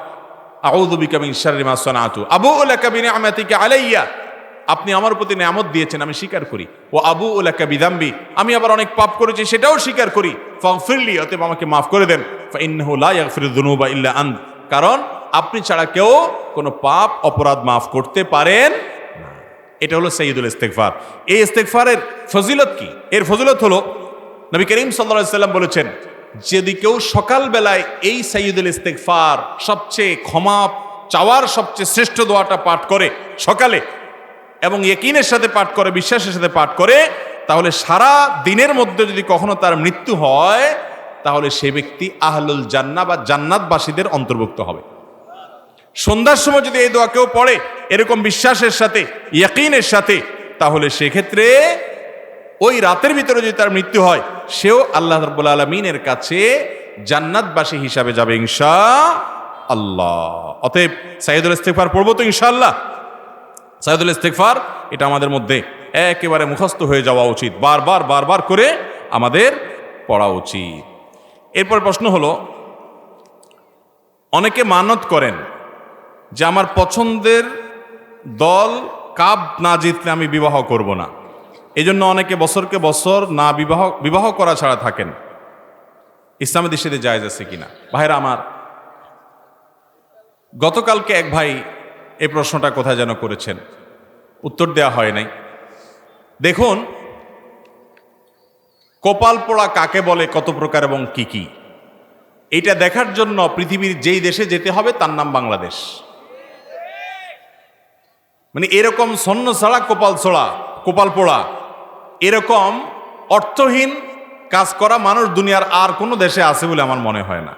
আউযু বিকা মিন শাররি মা সানাতু আবুউ লাকা বিনি'মাতিকা আলাইয়া, আপনি আমার প্রতি নিয়ামত দিয়েছেন, আমি স্বীকার করি। ও আবুউ লাকা বিযামবি, আমি আবার অনেক পাপ করেছি, সেটাও স্বীকার করি। ফাগফিরলি, অতএব আমাকে মাফ করে দেন। ফাইন্নাহু লা ইয়াগফিরুয যুনুবা ইল্লা আন্ত, কারণ আপনি ছাড়া কেউ কোনো পাপ অপরাধ মাফ করতে পারেন না। এটা হলো সাইয়্যিদুল ইস্তিগফার। এই ইস্তিগফারের ফজিলত কি? এর ফজিলত হলো, নবী করিম সাল্লাল্লাহু আলাইহি সাল্লাম বলেছেন, যদি কেউ সকাল বেলায় এই সাইয়্যিদুল ইস্তিগফার, সবচেয়ে ক্ষমা চাওয়ার সবচেয়ে শ্রেষ্ঠ দোয়াটা পাঠ করে সকালে, এবং ইয়াকিনের সাথে পাঠ করে, বিশ্বাসের সাথে পাঠ করে, তাহলে সারা দিনের মধ্যে যদি কখনো তার মৃত্যু হয়, তাহলে সে ব্যক্তি আহলুল জান্নাহ বা জান্নাতবাসীদের অন্তর্ভুক্ত হবে। সন্ধ্যার সময় যদি এই দোয়া কেউ পড়ে এরকম বিশ্বাসের সাথে, ইয়াকিনের সাথে, তাহলে সেক্ষেত্রে ওই রাতের ভিতরে যদি তার মৃত্যু হয়, সেও আল্লাহ রাব্বুল আলামিনের কাছে জান্নাতবাসী হিসাবে যাবে ইনশাআল্লাহ। অতএব সাইয়্যিদুল ইস্তিগফার পড়বো তো ইনশাআল্লাহ। সাইয়্যিদুল ইস্তিগফার এটা আমাদের মধ্যে একেবারে মুখস্থ হয়ে যাওয়া উচিত, বারবার বারবার করে আমাদের পড়া উচিত। এরপর প্রশ্ন হলো, অনেকে মানত করেন যে আমার পছন্দের দল কাপ না জিতলে আমি বিবাহ করব না, এই জন্য অনেকে বছরকে বছর না বিবাহ করা ছাড়া থাকেন। ইসলামের দৃষ্টিতে জায়েজ আছে কিনা? ভাইরা আমার, গতকালকে এক ভাই এই প্রশ্নটা কোথায় যেন করেছেন, উত্তর দেওয়া হয় নাই। দেখুন, কপাল পোড়া কাকে বলে, কত প্রকার এবং কি কি, এইটা দেখার জন্য পৃথিবীর যেই দেশে যেতে হবে তার নাম বাংলাদেশ। মানে এরকম সন্ন ছাড়া কপাল পোড়া, এরকম অর্থহীন কাজ করা মানুষ দুনিয়ার আর কোনো দেশে আছে বলে আমার মনে হয় না।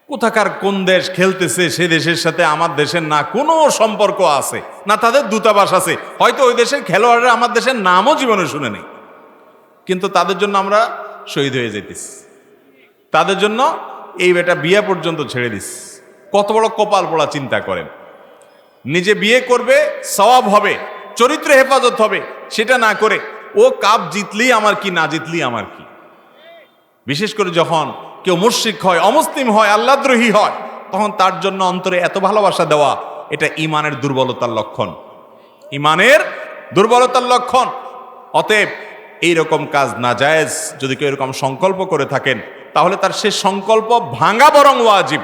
কোথাকার কোন দেশ খেলতেছে, সে দেশের সাথে আমার দেশের না কোনো সম্পর্ক আছে, না তাদের দূতাবাস আছে, হয়তো ওই দেশের খেলোয়াড়রা আমার দেশের নামও জীবনে শুনে নেই, কিন্তু তাদের জন্য আমরা শহীদ হয়ে যেতেছি, তাদের জন্য এই বেটা বিয়ে পর্যন্ত ছেড়ে দিস। কত বড় কপাল পোড়া চিন্তা করেন। নিজে বিয়ে করবে, সওয়াব হবে, চরিত্র হেফাজত হবে, সেটা না করে ও কাপ জিতলেই আমার কি, না জিতলেই আমার কি। বিশেষ করে যখন কেউ মুশরিক হয়, অমুসলিম হয়, আল্লাহদ্রোহী হয়, তখন তার জন্য অন্তরে এত ভালোবাসা দেওয়া, এটা ঈমানের দুর্বলতার লক্ষণ, ঈমানের দুর্বলতার লক্ষণ। অতএব এইরকম কাজ নাজায়েজ। যদি কেউ এরকম সংকল্প করে থাকেন, তাহলে তার সে সংকল্প ভাঙা বরং ওয়াজিব।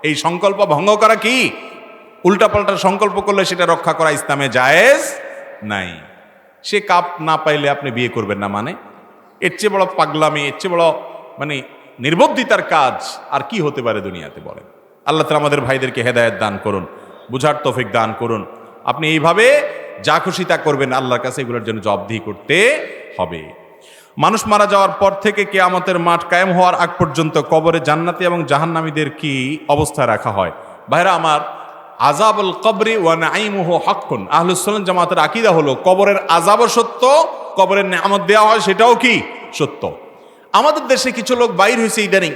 এই সংকল্প ভঙ্গ করা কি? উল্টাপাল্টা সংকল্প করলে সেটা রক্ষা করা ইসলামে জায়েজ নাই। সে কাপ না পাইলে আপনি বিয়ে করবেন না, মানে এর চেয়ে বড় পাগলামি, এর চেয়ে বড় মানে নির্বুদ্ধিতার কাজ আর কি হতে পারে দুনিয়াতে বলেন। আল্লাহ তাআলা আমাদের ভাইদেরকে হেদায়েত দান করুন, বুঝার তৌফিক দান করুন। আপনি এইভাবে যা খুশি তা করবেন, আল্লাহর কাছে এগুলোর জন্য জবাবদিহি করতে হবে। মানুষ মারা যাওয়ার পর থেকে কিয়ামতের মাঠ কায়েম হওয়ার আগ পর্যন্ত কবরে জান্নাতি এবং জাহান্নামীদের কি অবস্থা রাখা হয়? ভাইরা আমার, আযাবুল কবরি ওয়া নাঈমুহু হাক্কুন। আহলুস সুন্নাহ জামাতের আকীদা হলো কবরের আযাবও সত্য, কবরের নিয়ামত দেওয়া হয় সেটাও কি সত্য। আমাদের দেশে কিছু লোক বাইর হয়েছে ইদানিং,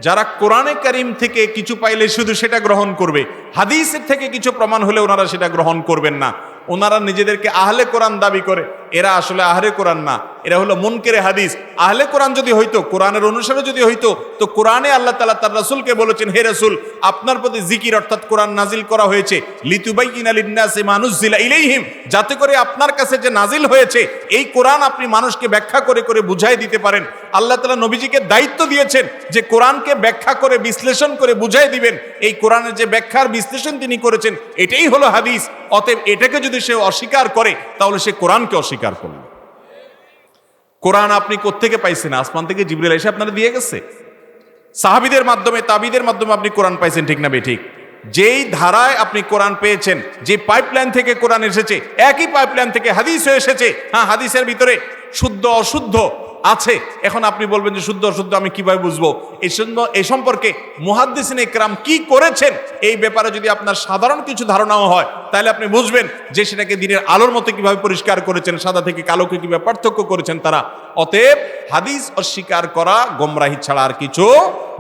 যারা কোরআনে কারীম থেকে কিছু পাইলে শুধু সেটা গ্রহণ করবে, হাদিসের থেকে কিছু প্রমাণ হলে ওনারা সেটা গ্রহণ করবেন না। ওনারা নিজেদেরকে আহলে কোরআন দাবি করে, এরা আসলে আহলে কোরআন না, এরা হলো মুনকিরে হাদিস। আহলে কোরআন যদি হইতো, কোরআনের অনুসারে যদি হইতো, তো কোরআনে আল্লাহ তাআলা তার রাসূলকে বলেছেন, হে রাসূল, আপনার প্রতি জিকির অর্থাৎ কোরআন নাজিল করা হয়েছে লিতুবাইয়িনা লিন-নাসি মা নুযিলা ইলাইহিম, যাতে করে আপনার কাছে যে নাজিল হয়েছে এই কোরআন আপনি মানুষকে ব্যাখ্যা করে করে বুঝাই দিতে পারেন। আল্লাহ তাআলা নবীজিকে দায়িত্ব দিয়েছেন যে কোরআনকে ব্যাখ্যা করে বিশ্লেষণ করে বুঝাই দিবেন। এই কোরআনের যে ব্যাখ্যার বিশ্লেষণ তিনি করেছেন এটাই হলো হাদিস। অতএব এটাকে যদি সে অস্বীকার করে তাহলে সে কোরআনকে অস্বীকার করল। কোরআন আপনি কোত্থেকে পাইছেন? আসমান থেকে জিবরিল এসে আপনারা দিয়ে গেছে? সাহাবীদের মাধ্যমে, তাবিদের মাধ্যমে আপনি কোরআন পাইছেন, ঠিক না বেঠিক? যেই ধারায় আপনি কোরআন পেয়েছেন, যে পাইপলাইন থেকে কোরআন এসেছে, একই পাইপলাইন থেকে হাদিসও এসেছে। হ্যাঁ, হাদিসের ভিতরে শুদ্ধ অশুদ্ধ আছে। এখন আপনি বলবেন যে শুদ্ধ অশুদ্ধ আমি কিভাবে বুঝবো? এই সম্পর্কে মুহাদ্দিসিনে ইকরাম কি করেছেন এই ব্যাপারে যদি আপনার সাধারণ কিছু ধারণাও হয়, তাহলে আপনি বুঝবেন যে সেটাকে দিনের আলোর মতো কিভাবে পরিষ্কার করেছেন, সাদা থেকে কালোকে কিভাবে পার্থক্য করেছেন তারা। অতএব হাদিস অস্বীকার করা গোমরাহি ছাড়া আর কিছু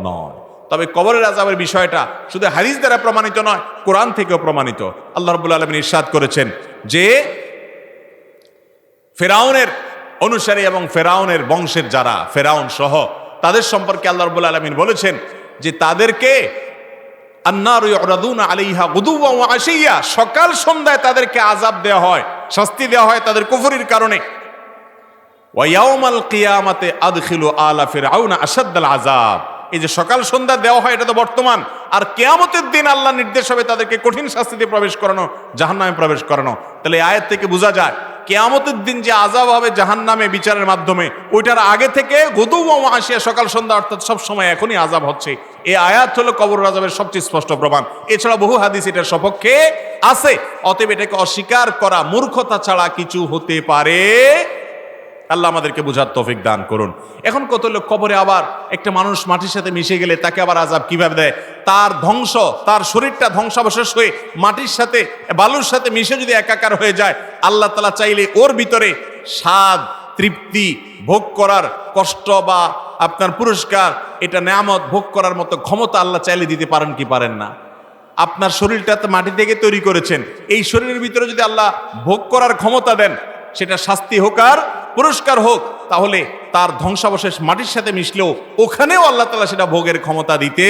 নয়। তবে কবরের আযাবের বিষয়টা শুধু হাদিস দ্বারা প্রমাণিত নয়, কোরআন থেকেও প্রমাণিত। আল্লাহ রাব্বুল আলামিন ইরশাদ করেছেন যে ফেরাউনের অনুসারী এবং ফেরাউনের বংশের যারা, ফেরাউন সহ তাদের সম্পর্কে আল্লাহ রাব্বুল আলামিন বলেছেন যে তাদেরকে আন্নারু ইউরাদুনা আলাইহা গুদুওয়া ওয়া আশিয়া, সকাল সন্ধ্যায় তাদেরকে আযাব দেওয়া হয়, শাস্তি দেওয়া হয় তাদের কুফরির কারণে। ওয়া ইয়াউমাল কিয়ামাতে আদখিলু আলা ফিরআউনা আশাদ্দাল আযাব, এই যে সকাল সন্ধ্যা দেওয়া হয় এটা তো বর্তমান, আর কিয়ামতের দিন আল্লাহ নির্দেশ হবে তাদেরকে কঠিন শাস্তিতে প্রবেশ করানো, জাহান্নামে প্রবেশ করানো। তাহলে এই আয়াত থেকে বোঝা যায় কিয়ামতের দিন যে আযাব হবে জাহান্নামে বিচারের মাধ্যমে, ওইটার আগে থেকে গুদুওয়া ওয়া আশিয়া, সকাল সন্ধ্যা অর্থাৎ সব সময় এখনই আযাব হচ্ছে। এই আয়াত হলো কবর আযাবের সবচেয়ে স্পষ্ট প্রমাণ। এছাড়া বহু হাদিস এটার সপক্ষে আছে। অতএব এটাকে অস্বীকার করা মূর্খতা ছাড়া কিছু হতে পারে। আল্লাহ আমাদেরকে বুঝার তৌফিক দান করুন। এখন কত লোক কবরে আবার একটা মানুষ মাটির সাথে মিশে গেলে তাকে আবার আযাব কিভাবে দেয়? তার ধ্বংস, তার শরীরটা ধ্বংসাবশেষ হয়ে মাটির সাথে বালুর সাথে মিশে যদি একাকার হয়ে যায়, আল্লাহ তাআলা চাইলে ওর ভিতরে স্বাদ, তৃপ্তি ভোগ করার, কষ্ট বা আপনার পুরস্কার, এটা নেয়ামত ভোগ করার মতো ক্ষমতা আল্লাহ চাইলে দিতে পারেন কি পারেন না? আপনার শরীরটা তো মাটি থেকে তৈরি করেছেন, এই শরীরের ভিতরে যদি আল্লাহ ভোগ করার ক্ষমতা দেন, সেটা শাস্তি হোক আর পুরস্কার হোক, তাহলে তার ধ্বংসাবশেষ মাটির সাথে মিশলেও ওখানেও আল্লাহ তাআলা সেটা ভোগের ক্ষমতা দিতে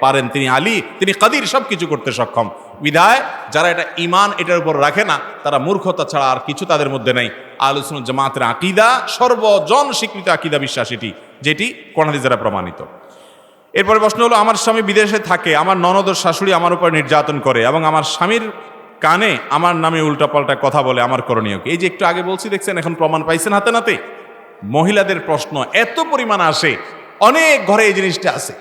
পারেন। তিনি আলী, তিনি কাদির, সবকিছু করতে সক্ষম। বিধায় যারা এটা ঈমান এটার উপর রাখে না, তারা মূর্খতা ছাড়া আর কিছু তাদের মধ্যে নাই। আহলুস সুন্নাহ জামাতের আকীদা সর্বজন স্বীকৃত আকীদা, বিশ্বাস এটি, যেটি কোরআন হাদিস দ্বারা প্রমাণিত। এরপরে প্রশ্ন হলো, আমার স্বামী বিদেশে থাকে, আমার ননদ ও শাশুড়ি আমার উপর নির্যাতন করে এবং আমার স্বামীর কানে আমার নামে উল্টাপাল্টা কথা বলে, আমার করণীয় কি? এই যে একটু আগে বলছি, দেখছেন এখন প্রমাণ পাইছেন হাতে নাতে। মহিলাদের প্রশ্ন এত পরিমাণ আসে, অনেক ঘরে এই জিনিসটা আছে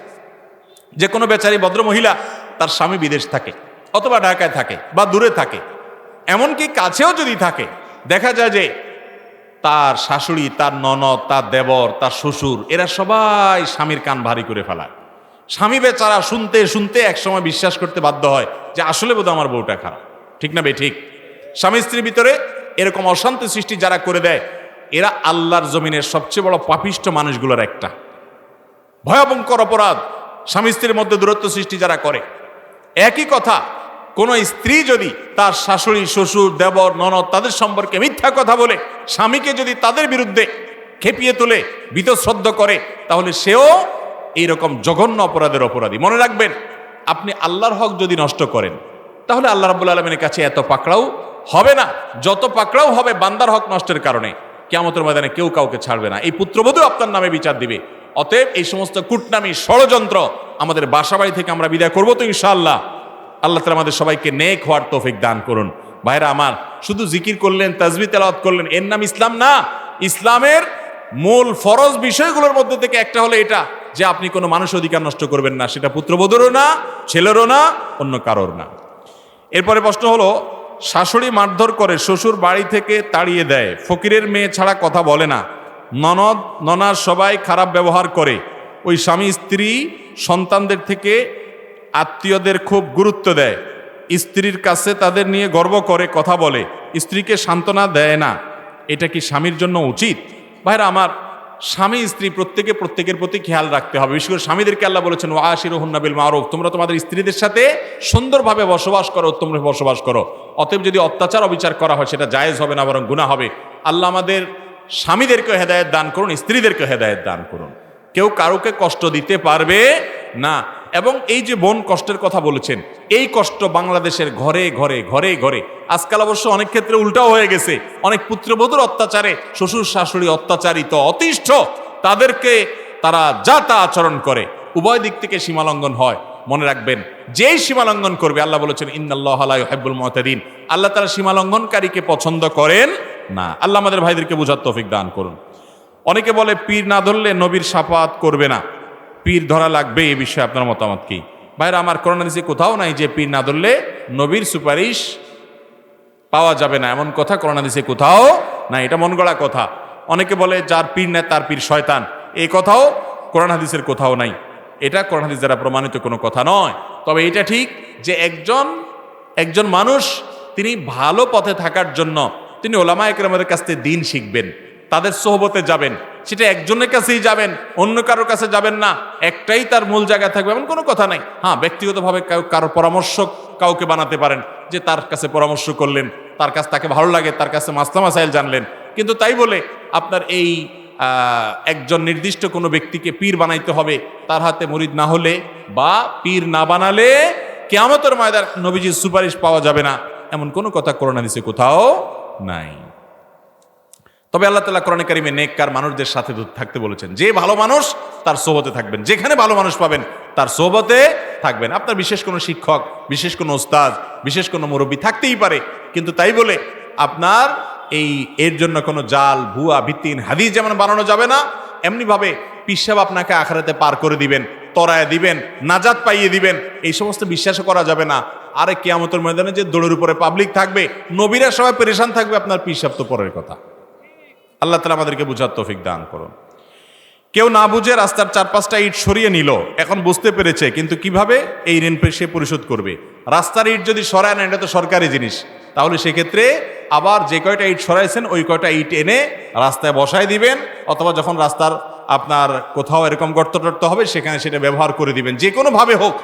যে কোনো বেচারি ভদ্র মহিলা, তার স্বামী বিদেশ থাকে অথবা ঢাকায় থাকে বা দূরে থাকে, এমনকি কাছেও যদি থাকে, দেখা যায় যে তার শাশুড়ি, তার ননদ, তার দেবর, তার শ্বশুর, এরা সবাই স্বামীর কান ভারী করে ফেলায়। স্বামী বেচারা শুনতে শুনতে একসময় বিশ্বাস করতে বাধ্য হয় যে আসলে বোধহয় আমার বউটা খারাপ, ঠিক না বেঠিক? স্বামী স্ত্রীর ভিতরে এরকম অশান্তি সৃষ্টি যারা করে দেয়, এরা আল্লাহর জমিনের সবচেয়ে বড় পাপিষ্ঠ মানুষগুলোর একটা। ভয়াবঙ্কর অপরাধ স্বামী স্ত্রীর মধ্যে দূরত্ব সৃষ্টি যারা করে। একই কথা, কোন স্ত্রী যদি তার শাশুড়ি, শ্বশুর, দেবর, ননদ তাদের সম্পর্কে মিথ্যা কথা বলে, স্বামীকে যদি তাদের বিরুদ্ধে খেপিয়ে তোলে, বীতশ্রদ্ধ করে, তাহলে সেও এইরকম জঘন্য অপরাধের অপরাধী। মনে রাখবেন, আপনি আল্লাহর হক যদি নষ্ট করেন, তাহলে আল্লাহ রাব্বুল আলামিনের কাছে এত পাকড়াও হবে না যত পাকড়াও হবে বান্দার হক নষ্টের কারণে। কিয়ামতের ময়দানে কেউ কাউকে ছাড়বে না, এই পুত্রবধূ আপনার নামে বিচার দিবে। অতএব এই সমস্ত কুটনামি, ষড়যন্ত্র আমাদের বাসাবাড়ি থেকে আমরা বিদায় করবো তো ইনশাআল্লাহ। আল্লাহ তাআলা আমাদের সবাইকে নেক হওয়ার তৌফিক দান করুন। ভাইরা আমার, শুধু জিকির করলেন, তাসবিহ তেলাওয়াত করলেন, এর নাম ইসলাম না। ইসলামের মূল ফরজ বিষয়গুলোর মধ্যে থেকে একটা হলো এটা যে আপনি কোনো মানুষ অধিকার নষ্ট করবেন না, সেটা পুত্রবধূরও না, ছেলেরও না, অন্য কারোর না। এরপরে প্রশ্ন হলো, শাশুড়ি মারধর করে, শ্বশুর বাড়ি থেকে তাড়িয়ে দেয়, ফকিরের মেয়ে ছাড়া কথা বলে না, ননদ ননার সবাই খারাপ ব্যবহার করে, ওই স্বামী স্ত্রী সন্তানদের থেকে আত্মীয়দের খুব গুরুত্ব দেয়, স্ত্রীর কাছে তাদের নিয়ে গর্ব করে কথা বলে, স্ত্রীকে সান্ত্বনা দেয় না, এটা কি স্বামীর জন্য উচিত? ভাইরা আমার, স্বামী স্ত্রী প্রত্যেকের প্রতি খেয়াল রাখতে হবে। বিশেষ করে স্বামীদেরকে আল্লাহ বলেছেন ওয়াশিরুহুন্না বিল মারুফ, তোমরা তোমাদের স্ত্রীদের সাথে সুন্দরভাবে বসবাস করো, উত্তমভাবে বসবাস করো। অতএব যদি অত্যাচার অবিচার করা হয় সেটা জায়েজ হবে না, বরং গুনাহ হবে। আল্লাহ আমাদের স্বামীদেরকে হেদায়েত দান করুন, স্ত্রীদেরকে হেদায়েত দান করুন। কেউ কারোকে কষ্ট দিতে পারবে না। এবং এই যে বোন কষ্টের কথা বলেছেন, এই কষ্ট বাংলাদেশের ঘরে ঘরে ঘরে ঘরে। আজকাল অবশ্য অনেক ক্ষেত্রে উল্টাও হয়ে গেছে। অনেক পুত্রবধূর অত্যাচারে শ্বশুর শাশুড়ি অত্যাচারিত, অতিষ্ঠ, তাদেরকে তারা যা তা আচরণ করে, উভয় দিক থেকে সীমালঙ্ঘন হয়। মনে রাখবেন, যেই সীমালঙ্ঘন করবে, আল্লাহ বলেছেন ইন্নাল্লাহা লা ইউহিব্বুল মুতাদিন, আল্লাহ তাআলা সীমালঙ্ঘনকারীকে পছন্দ করেন না। আল্লাহ আমাদের ভাইদেরকে বুঝার তৌফিক দান করুন। অনেকে বলে পীর না ধরলে নবীর শাফাত করবে না, পীর ধরা লাগবে, এই বিষয়ে আপনার মতামত কি? ভাইরা আমার, কোরআন হাদিসে কোথাও নাই যে পীর না ধরলে নবীর সুপারিশ পাওয়া যাবে না, এমন কথা কোরআন হাদিসে কোথাও না। এটা মন গড়া কথা। অনেকে বলে যার পীর নেই তার পীর শয়তান, এই কথাও কোরআন হাদিসের কোথাও নাই। এটা কোরআন হাদিস দ্বারা প্রমাণিত কোনো কথা নয়। তবে এটা ঠিক যে একজন মানুষ তিনি ভালো পথে থাকার জন্য তিনি ওলামা একরামের কাছ থেকে দ্বীন শিখবেন, তাদের সোহবতে যাবেন, সেটা একজনের কাছেই যাবেন, অন্য কারোর কাছে যাবেন না। একটাই তার মূল জায়গা থাকবে এমন কোনো কথা নাই। হ্যাঁ, ব্যক্তিগতভাবে কারো পরামর্শ কাউকে বানাতে পারেন, যে তার কাছে পরামর্শ করলেন, তার কাছে তাকে ভালো লাগে, তার কাছে মাসলা মাসাইল জানলেন। কিন্তু তাই বলে আপনার এই একজন নির্দিষ্ট কোনো ব্যক্তিকে পীর বানাইতে হবে, তার হাতে মুরিদ না হলে বা পীর না বানালে কিয়ামতের ময়দানে নবীজির সুপারিশ পাওয়া যাবে না, এমন কোনো কথা কোরআন হাদিসে কোথাও নাই। তবে আল্লাহ তাআলা কোরআনে কারিমে নেককার মানুষদের সাথে থাকতে বলেছেন। যে ভালো মানুষ তার সোহবতে থাকবেন, যেখানে ভালো মানুষ পাবেন তার সোহবতে থাকবেন। আপনার বিশেষ কোনো শিক্ষক, বিশেষ কোনো ওস্তাদ, বিশেষ কোনো মুরব্বী থাকতেই পারে, কিন্তু তাই বলে আপনার এর জন্য কোনো জাল, ভুয়া, ভিত্তিহীন হাদিস যেমন বানানো যাবে না, এমনিভাবে পিসাব আপনাকে আখিরাতে পার করে দিবেন, তরায় দিবেন, নাজাত পাইয়ে দিবেন, এই সমস্ত বিশ্বাসও করা যাবে না। আরে কিয়ামতের ময়দানে যে দৌড়ের উপরে পাবলিক থাকবে, নবীরা সবাই পেরেশান থাকবে, আপনার পিসাব তো পরের কথা। আল্লাহ তাআলা আমাদেরকে বুঝার তৌফিক দান করুন। কেউ না বুঝে রাস্তার 4-5টা ইট সরিয়ে নিল, এখন বুঝতে পেরেছে, কিন্তু কিভাবে এই ঋণ সে পরিশোধ করবে? রাস্তার ইট যদি সরায় না, এটা তো সরকারি জিনিস, তাহলে সেক্ষেত্রে আবার যে কয়টা ইট সরাইছেন ওই কয়টা ইট এনে রাস্তায় বসায় দিবেন, অথবা যখন রাস্তার আপনার কোথাও এরকম গর্ত টর্ত হবে সেখানে সেটা ব্যবহার করে দিবেন, যে কোনোভাবে হোক।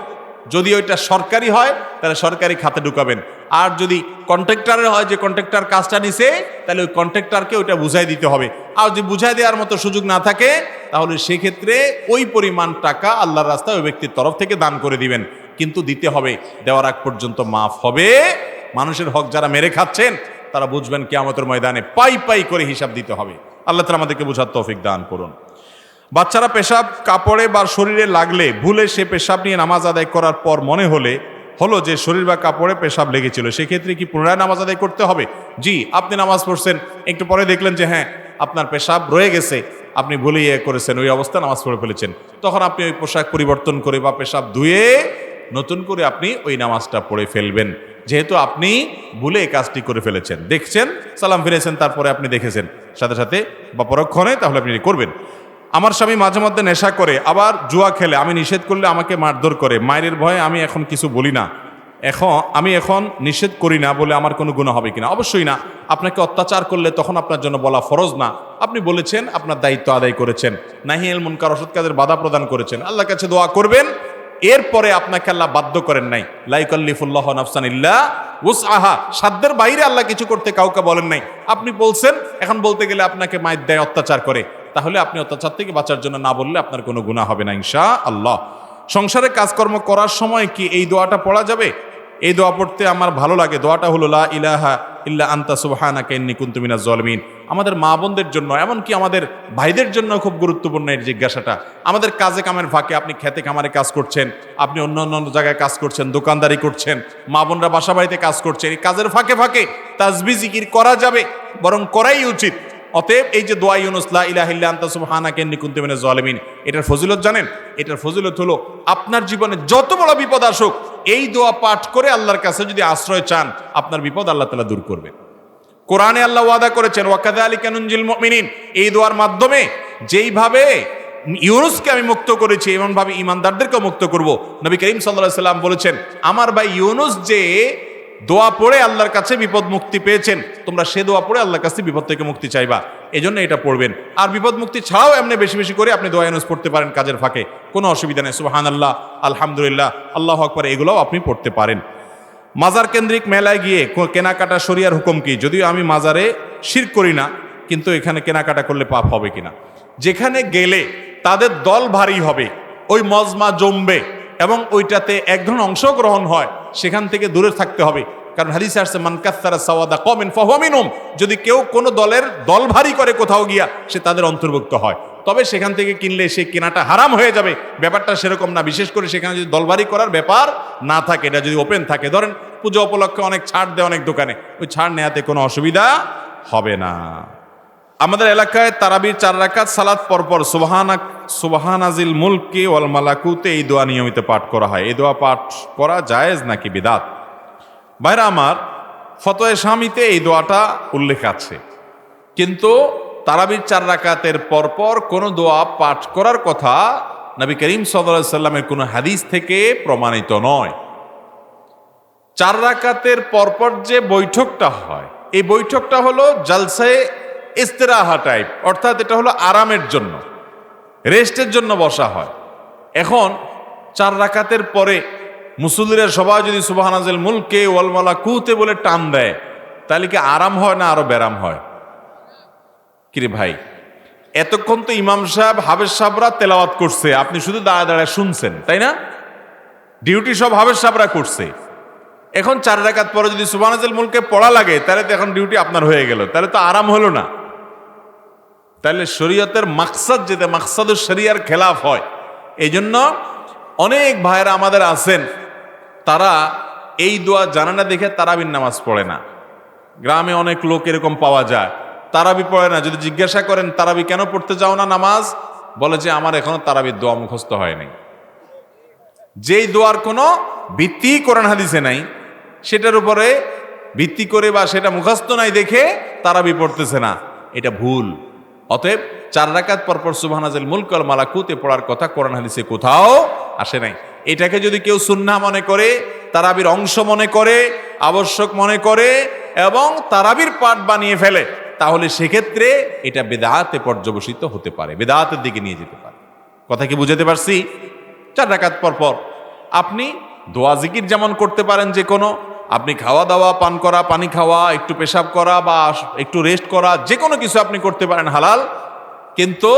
যদি ওইটা সরকারি হয় তাহলে সরকারি খাতে ঢুকাবেন, আর যদি কন্ট্রাক্টরের হয়, যে কন্ট্রাক্টর কাজটা নিছে, তাহলে ওই কন্ট্রাক্টরকে ওইটা বুঝাই দিতে হবে। আর যদি বুঝাই দেওয়ার মতো সুযোগ না থাকে, তাহলে সেক্ষেত্রে ওই পরিমাণ টাকা আল্লাহর রাস্তায় ওই ব্যক্তির তরফ থেকে দান করে দিবেন। কিন্তু দিতে হবে, দেওয়ার আগ পর্যন্ত মাফ হবে। মানুষের হক যারা মেরে খাচ্ছেন তারা বুঝবেন কিয়ামতের ময়দানে পাই পাই করে হিসাব দিতে হবে। আল্লাহ তাআলা আমাদেরকে বুঝার তৌফিক দান করুন। বাচ্চারা পেশাব কাপড়ে বা শরীরে লাগলে ভুলে সে পেশাব নিয়ে নামাজ আদায় করার পর মনে হলো যে শরীর বা কাপড়ে পেশাব লেগেছিল, সেক্ষেত্রে কি পুনরায় নামাজ আদায় করতে হবে? জি, আপনি নামাজ পড়ছেন, একটু পরে দেখলেন যে হ্যাঁ আপনার পেশাব রয়ে গেছে, আপনি ভুলে করেছেন, ওই অবস্থায় নামাজ পড়ে ফেলেছেন, তখন আপনি ওই পোশাক পরিবর্তন করে বা পেশাব ধুয়ে নতুন করে আপনি ওই নামাজটা পড়ে ফেলবেন, যেহেতু আপনি ভুলে এই কাজটি করে ফেলেছেন। দেখছেন, সালাম ফিরেছেন, তারপরে আপনি দেখেছেন সাথে সাথে বা পরক্ষণে, তাহলে আপনি করবেন। আমার স্বামী মাঝে মধ্যে নেশা করে, আবার জুয়া খেলে, আমি নিষেধ করলে আমাকে মারধর করে, মায়ের ভয়ে আমি এখন কিছু বলি না। আমি এখন নিষেধ করি না বলে আমার কোনো গুনাহ হবে কিনা? অবশ্যই না। আপনাকে অত্যাচার করলে তখন আপনার জন্য বলা ফরজ না। আপনি বলেছেন, আপনার দায়িত্ব আদায় করেছেন, নাহিয়াল মুনকার অসৎ কাজের বাধা প্রদান করেছেন, আল্লাহর কাছে দোয়া করবেন। এরপরে আপনাকে আল্লাহ বাধ্য করেন নাই, লা ইউকাল্লিফুল্লাহু নাফসান ইল্লা উসআহা, সাধ্যের বাইরে আল্লাহ কিছু করতে কাউকে বলেন নাই। আপনি বলছেন, এখন বলতে গেলে আপনাকে মায়ের দেয়, অত্যাচার করে, তাহলে আপনি অত্যাচার থেকে বাঁচার জন্য না বললে আপনার কোনো গুনাহ হবে না ইনশাআল্লাহ। সংসারে কাজকর্ম করার সময় কি এই দোয়াটা পড়া যাবে? এই দোয়া পড়তে আমার ভালো লাগে। দোয়াটা হলো লা ইলাহা ইল্লা আনতা সুবহানাকা ইন্নী কুনতু মিনাজ জালিমিন। আমাদের মা বোনদের জন্য, এমনকি আমাদের ভাইদের জন্য খুব গুরুত্বপূর্ণ এই জিজ্ঞাসাটা। আমাদের কাজে কামের ফাঁকে, আপনি খেতে খামারে কাজ করছেন, আপনি অন্য জায়গায় কাজ করছেন, দোকানদারি করছেন, মা বোনরা বাসা বাড়িতে কাজ করছেন, এই কাজের ফাঁকে ফাঁকে তাসবিহ জিকির করা যাবে, বরং করাই উচিত। অতএব এই যে দোয়া ইউনুস, লা ইলাহা ইল্লা আনতা সুবহানাকা ইন্নী কুনতু মিনাজ জালিমিন, এটার ফজিলত জানেন? এটার ফজিলত হলো আপনার জীবনে যত বড় বিপদ আসুক, এই দোয়া পাঠ করে আল্লাহর কাছে যদি আশ্রয় চান, আপনার বিপদ আল্লাহ তাআলা দূর করবেন। কোরআনে আল্লাহ ওয়াদা করেছেন, ওয়াকাযালিকা নুনজিল মুমিনিন, এই দোয়ার মাধ্যমে যেইভাবে ইউনুসকে আমি মুক্ত করেছি এমন ভাবে ঈমানদারদেরকেও মুক্ত করব। নবী করিম সাল্লাল্লাহু আলাইহি সাল্লাম বলেছেন, আমার ভাই ইউনুস যে দোয়া পড়ে আল্লাহর কাছে বিপদ মুক্তি পেয়েছেন, তোমরা সে দোয়া পড়ে আল্লাহর কাছে বিপদ থেকে মুক্তি চাইবা, এজন্য এটা পড়বেন। আর বিপদ মুক্তি ছাড়াও এমনি বেশি বেশি করে আপনি দোয়া ইউনুস পড়তে পারেন কাজের ফাঁকে, কোনো অসুবিধা নেই। সুবহানাল্লাহ, আলহামদুলিল্লাহ, আল্লাহু আকবার, এগুলোও আপনি পড়তে পারেন। মাজার কেন্দ্রিক মেলায় গিয়ে কেনাকাটা শরিয়ার হুকুম কি? যদিও আমি মাজারে শিরক করি না, কিন্তু এখানে কেনাকাটা করলে পাপ হবে কিনা? যেখানে গেলে তাদের দল ভারী হবে, ওই মজমা জমবে এবং ওইটাতে এক ধরনের অংশগ্রহণ হয়, সেখান থেকে দূরে থাকতে হবে। কারণ হাদিসে আসছে, মান কাসসারা সাওয়াদা কওমিন ফাহুয়া মিনহুম, যদি কেউ কোনো দলের দল ভারী করে কোথাও গিয়া, সে তাদের অন্তর্ভুক্ত হয়। তবে সেখান থেকে কিনলে সে কেনাটা হারাম হয়ে যাবে, ব্যাপারটা সেরকম না। বিশেষ করে সেখানে যদি দলবাড়ি করার ব্যাপার না থাকে, এটা যদি ওপেন থাকে, ধরেন পূজা উপলক্ষে অনেক ছাড় দেয় অনেক দোকানে, ওই ছাড় নেওয়াতে কোনো অসুবিধা হবে না। আমাদের এলাকায় তারাবির 4 রাকাত সালাত পরপর সুবহানাজিল মুলকি ওয়াল মালাকুতে এই দোয়া নিয়মিত পাঠ করা হয়। এই দোয়া পাঠ করা জায়েজ নাকি বিদাত? ভাইরা আমার, ফতোয়া শামিতে এই দোয়াটা উল্লেখ আছে, কিন্তু তারাবির 4 রাকাতের পরপর কোনো দোয়া পাঠ করার কথা নবী করিম সাল্লাল্লাহু আলাইহি সাল্লামের কোনো হাদিস থেকে প্রমাণিত নয়। 4 রাকাতের পরপর যে বৈঠকটা হয়, এই বৈঠকটা হলো জালসায়ে ইস্তিরাহা টাইপ, অর্থাৎ এটা হলো আরামের জন্য, রেস্টের জন্য বসা হয়। এখন 4 রাকাতের পরে মুসল্লিরা সবাই যদি সুবহানাজিল মুলকে ওয়াল মালাকুতে বলে টান দেয়, তাহলে কি আরাম হয় না আরো ব্যারাম হয়? কিরে ভাই, এতক্ষণ তো ইমাম সাহেব হাফেজ সাহেবরা তেলাওয়াত করছে, আপনি শুধু দাঁড়ায় দাঁড়ায় শুনছেন, তাই না? ডিউটি সব হাফেজ সাহেবরা করছে। এখন 4 রাকাত পরে যদি সুবহানাজিল মুলকে পড়া লাগে, তাহলে তো এখন ডিউটি আপনার হয়ে গেল, তাহলে তো আরাম হলো না। তাহলে শরীয়তের মাকসাদ, যেটা মাকসাদুশ শরিয়ার খেলাফ হয়। এই জন্য অনেক ভাইয়েরা আমাদের আছেন, তারা এই দোয়া জানে না দেখে তারাবির নামাজ পড়ে না। গ্রামে অনেক লোক এরকম পাওয়া যায়, তারাবি পড়ে না। যদি জিজ্ঞাসা করেন তারাবি কেন পড়তে যাও না নামাজ, বলে যে আমার এখনো তারাবির দোয়া মুখস্থ হয়নি। যেই দোয়ার কোনো ভিত্তি কোরআন হাদিসে নাই, সেটার উপরে ভিত্তি করে বা সেটা মুখস্থ নাই দেখে তারাবি পড়তেছে না, এটা ভুল। অতএব 4 রাকাত পরপর সুবহানাজিল মুলক ওয়াল মালাকুতে পড়ার কথা কোরআন হাদিসে কোথাও আসে নাই। এটাকে যদি কেউ সুন্নাহ মনে করে, তারাবির অংশ মনে করে, আবশ্যক মনে করে এবং তারাবির পাঠ বানিয়ে ফেলে, তাহলে সেক্ষেত্রে এটা বিদআতে পর্যবসিত হতে পারে, বিদআতের দিকে নিয়ে যেতে পারে। কথা কি বুঝাতে পারছি? 4 রাকাত পরপর আপনি দোয়া জিকির যেমন করতে পারেন, যে কোনো আপনি খাওয়া দাওয়া, পান করা, পানি খাওয়া, একটু পেশাব করা বা একটু রেস্ট করা, যে কোনো কিছু আপনি করতে পারেন হালাল। কিন্তু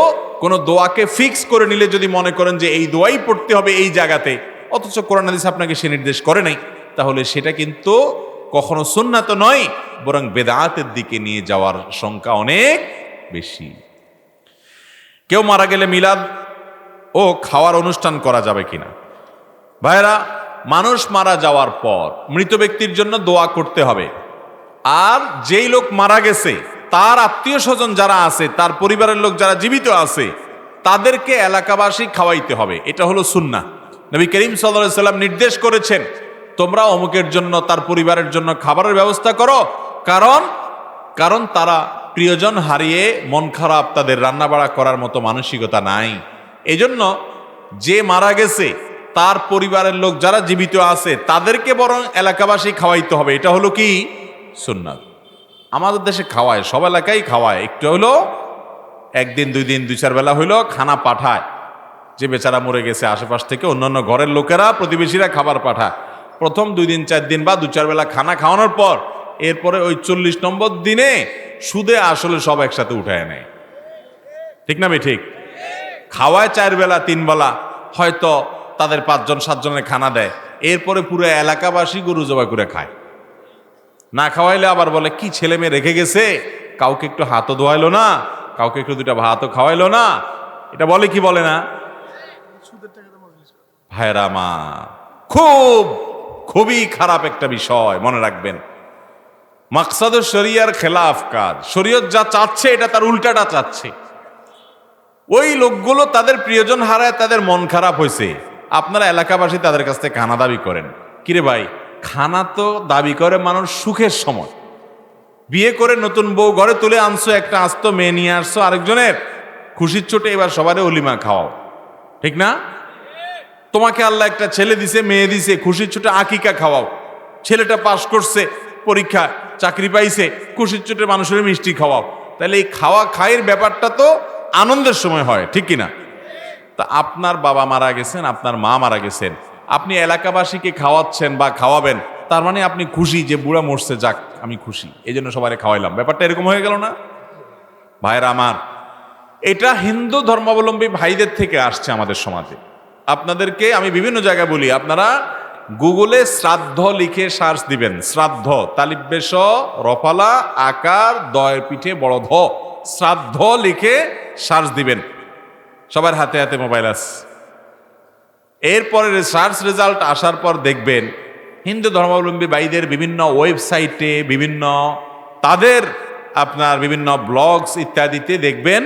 কোনো দোয়াকে ফিক্স করে নিলে যদি মনে করেন যে এই দোয়াই পড়তে হবে এই জায়গাতে, অথচ কোরআন হাদিস আপনাকে সে নির্দেশ করে নাই, তাহলে সেটা কিন্তু কখনো সুন্নাত নয়, বরং বেদাতের দিকে নিয়ে যাওয়ার সংখ্যা অনেক বেশি। কেউ মারা গেলে মিলাদ ও খাওয়ার অনুষ্ঠান করা যাবে কিনা? ভাইরা, মানুষ মারা যাওয়ার পর মৃত ব্যক্তির জন্য দোয়া করতে হবে। আর যেই লোক মারা গেছে তার আত্মীয় স্বজন যারা আছে, তার পরিবারের লোক যারা জীবিত আছে, তাদেরকে এলাকাবাসী খাওয়াইতে হবে। এটা হলো সুন্নাহ। নবী করিম সাল্লাল্লাহু আলাইহি সাল্লাম নির্দেশ করেছেন, তোমরা অমুকের জন্য, তার পরিবারের জন্য খাবারের ব্যবস্থা করো, কারণ তারা প্রিয়জন হারিয়ে মন খারাপ, তাদের রান্নাবাড়া করার মতো মানসিকতা নাই। এজন্য যে মারা গেছে তার পরিবারের লোক যারা জীবিত আছে তাদেরকে বরং এলাকাবাসী খাওয়াইতে হবে। এটা হলো কি সুন্নাত। আমাদের দেশে খাওয়ায়, সব এলাকায় খাওয়ায়, একটু হলো একদিন 2 দিন 2-4 বেলা হইলো খানা পাঠায়। যে বেচারা মরে গেছে আশেপাশ থেকে অন্যান্য ঘরের লোকেরা, প্রতিবেশীরা খাবার পাঠায়। প্রথম 2 দিন 4 দিন বা 2-4 বেলা খানা খাওয়ানোর পর এরপরে ওই 40 নম্বর দিনে সুদে আসলে সব একসাথে উঠায় নেয়। ঠিক না ঠিক? খাওয়ায় 4 বেলা 3 বেলা, হয়তো তাদের 5 জন 7 জনের খানা দেয়, এরপরে পুরো এলাকাবাসী গরু জবাই করে খায়। না খাওয়াইলে আবার বলে কি ছেলে মেয়ে রেখে গেছে, কাউকে একটু হাতও ধোয়াইলো না, কাউকে একটু 2টা ভাতও খাওয়াইলো না। এটা বলে কি বলে না? ভাইরা মা, খুবই খারাপ একটা বিষয়, মনে রাখবেন। মাকসাদুশ শরিয়ার খেলাফ কাজ। শরীয়ত যা চাচ্ছে এটা তার উল্টাটা চাচ্ছে। ওই লোকগুলো তাদের প্রিয়জন হারায়, তাদের মন খারাপ হয়েছে, আপনারা এলাকাবাসী তাদের কাছ থেকে খানা দাবি করেন, কিরে ভাই, খানা তো দাবি করে মানুষ সুখের সময়, বিয়ে করে নতুন বউ ঘরে তুলে আনছো, একটা আস্ত মেয়ে নিয়ে আসছো আরেকজনের, খুশির চোটে এবার সবারে অলিমা খাওয়াও, ঠিক না? তোমাকে আল্লাহ একটা ছেলে দিছে, মেয়ে দিছে, খুশির চোটে আকিকা খাওয়াও। ছেলেটা পাশ করছে পরীক্ষা, চাকরি পাইছে, খুশির চোটে মানুষের মিষ্টি খাওয়াও। তাহলে এই খাওয়া খাইয়ের ব্যাপারটা তো আনন্দের সময় হয়, ঠিক কিনা? তা আপনার বাবা মারা গেছেন, আপনার মা মারা গেছেন, আপনি এলাকাবাসীকে খাওয়াচ্ছেন বা খাওয়াবেন, তার মানে আপনি খুশি যে বুড়া মরছে, যাক আমি খুশি, এই জন্য সবাই খাওয়াইলাম। ব্যাপারটা এরকম হয়ে গেল না ভাইরা আমার? এটা হিন্দু ধর্মাবলম্বী ভাইদের থেকে আসছে আমাদের সমাজে। আপনাদেরকে আমি বিভিন্ন জায়গায় বলি, আপনারা গুগলে শ্রাদ্ধ লিখে সার্চ দিবেন, শ্রাদ্ধ তালিব্বেশ রফালা আকার দয়ের পিঠে বড় ধ, শ্রাদ্ধ লিখে সার্চ দিবেন। সবার হাতে হাতে মোবাইল আছে। এরপরে সার্চ রেজাল্ট আসার পর দেখবেন হিন্দু ধর্মাবলম্বী ভাইদের বিভিন্ন ওয়েবসাইটে, বিভিন্ন তাদের আপনার বিভিন্ন ব্লগস ইত্যাদিতে দেখবেন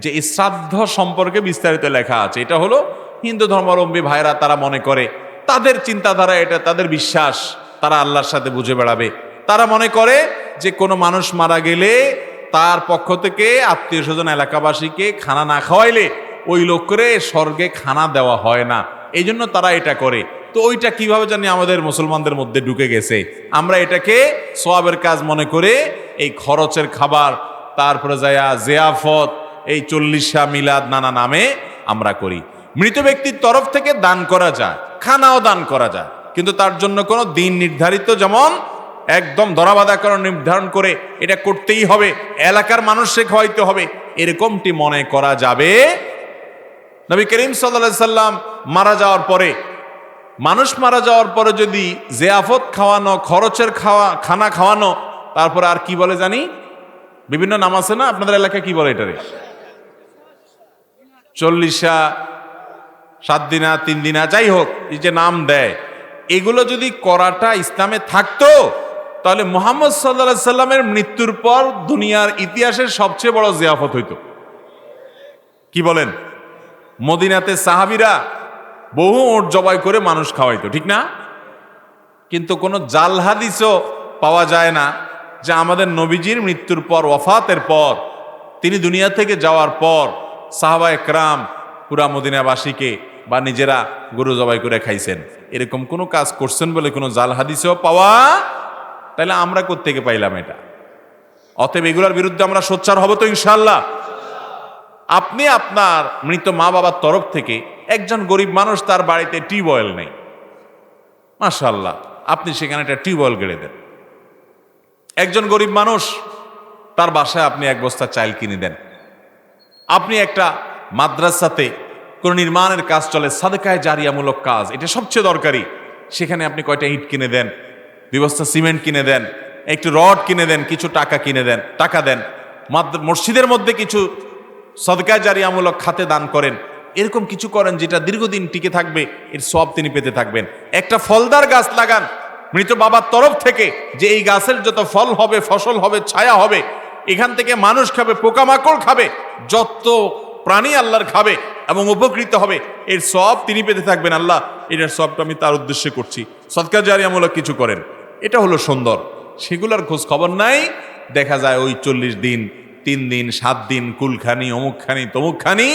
যে এই শ্রাদ্ধ সম্পর্কে বিস্তারিত লেখা আছে। এটা হলো হিন্দু ধর্মাবলম্বী ভাইরা, তারা মনে করে, তাদের চিন্তাধারা এটা, তাদের বিশ্বাস, তারা আল্লাহর সাথে বুঝে বেড়াবে। তারা মনে করে যে কোনো মানুষ মারা গেলে তার পক্ষ থেকে আত্মীয় স্বজন এলাকাবাসীকে খানা না খাওয়াইলে ওই লোক করে স্বর্গে খানা দেওয়া হয় না, এই জন্য তারা এটা করে। তো ওইটা কিভাবে জানি আমাদের মুসলমানদের মধ্যে ঢুকে গেছে। আমরা এটাকে সওয়াবের কাজ মনে করে এই খরচের খাবার, তারপরে যায়া জিয়াফত, এই 40 মিলাদ নানা নামে আমরা করি। মৃত ব্যক্তির তরফ থেকে দান করা যায়, খানাও দান করা যায়, কিন্তু তার জন্য কোনো দিন নির্ধারিত, যেমন একদম ধরাবাঁধাকরণ নির্ধারণ করে এটা করতেই হবে, এলাকার মানুষকে খাওয়াইতে হবে, এরকমটি মনে করা যাবে। নবী করিম সাল্লাল্লাহু আলাইহি সাল্লাম মারা যাওয়ার পরে, মানুষ মারা যাওয়ার পরে যদি জিয়াফত খাওয়ানো, খরচের খানা খাওয়ানো, তারপরে আর কি বলে জানি, বিভিন্ন নাম আছে না, আপনাদের এলাকায় কি বলে এটারে, 40 7 দিনা 3 দিনা, যাই হোক, এই যে নাম দেয়, এগুলো যদি করাটা ইসলামে থাকতো তাহলে মুহাম্মদ সাল্লাল্লাহু আলাইহি সাল্লামের মৃত্যুর পর দুনিয়ার ইতিহাসের সবচেয়ে বড় জিয়াফত হইতো। কি বলেন? মদিনাতে সাহাবীরা বহু ওট জবাই করে মানুষ খাওয়াইতো, ঠিক না? কিন্তু কোনো জাল হাদিসও পাওয়া যায় না যে আমাদের নবীজির মৃত্যুর পর, ওয়াফাতের পর, তিনি দুনিয়া থেকে যাওয়ার পর সাহাবা একরাম পুরা মদিনাবাসীকে বা নিজেরা গরু জবাই করে খাইছেন, এরকম কোনো কাজ করছেন বলে কোনো জাল হাদিসেও পাওয়া, তাহলে আমরা কোত্থেকে পাইলাম এটা? অতএব এগুলোর বিরুদ্ধে আমরা সোচ্চার হব তো ইনশাআল্লাহ। আপনি আপনার মৃত মা বাবার তরফ থেকে, একজন গরিব মানুষ, তার বাড়িতে টিউবওয়েল নেই, মাশাআল্লাহ, আপনি সেখানে একটা টিউবওয়েল গেড়ে দেন। একজন গরিব মানুষ, তার বাসায় আপনি 1 বস্তা চাল কিনে দেন। আপনি একটা মাদ্রাসাতে কোন নির্মাণের কাজ চলে, সাদকায়ে জারিয়ামূলক কাজ, এটা সবচেয়ে দরকারি, সেখানে আপনি কয়টা ইট কিনে দেন, 2 বস্তা সিমেন্ট কিনে দেন, একটু রড কিনে দেন, কিছু টাকা কিনে দেন, টাকা দেন। মসজিদের মধ্যে কিছু সাদকায়ে জারিয়ামূলক খাতে দান করেন, এরকম কিছু করেন যেটা দীর্ঘদিন টিকে থাকবে, এর সওয়াব তিনি পেতে থাকবেন। একটা ফলদার গাছ লাগান মৃত বাবার তরফ থেকে, যে এই গাছের যত ফল হবে, ফসল হবে, ছায়া হবে, এখান থেকে মানুষ খাবে, পোকামাকড় খাবে, যত প্রাণী আল্লাহর খাবে এবং উপকৃত হবে, এর সওয়াব তিনি পেতে থাকবেন। আল্লাহ, এটার সওয়াবটা আমি তার উদ্দেশ্যে করছি, সাদকা জারিয়ামূলক কিছু করেন। এটা হলো সুন্দর। সেগুলোর খোঁজ খবর নাই, দেখা যায় ওই 40 দিন, 3 দিন, 7 দিন, কুলখানি, অমুকখানি, তমুকখানি,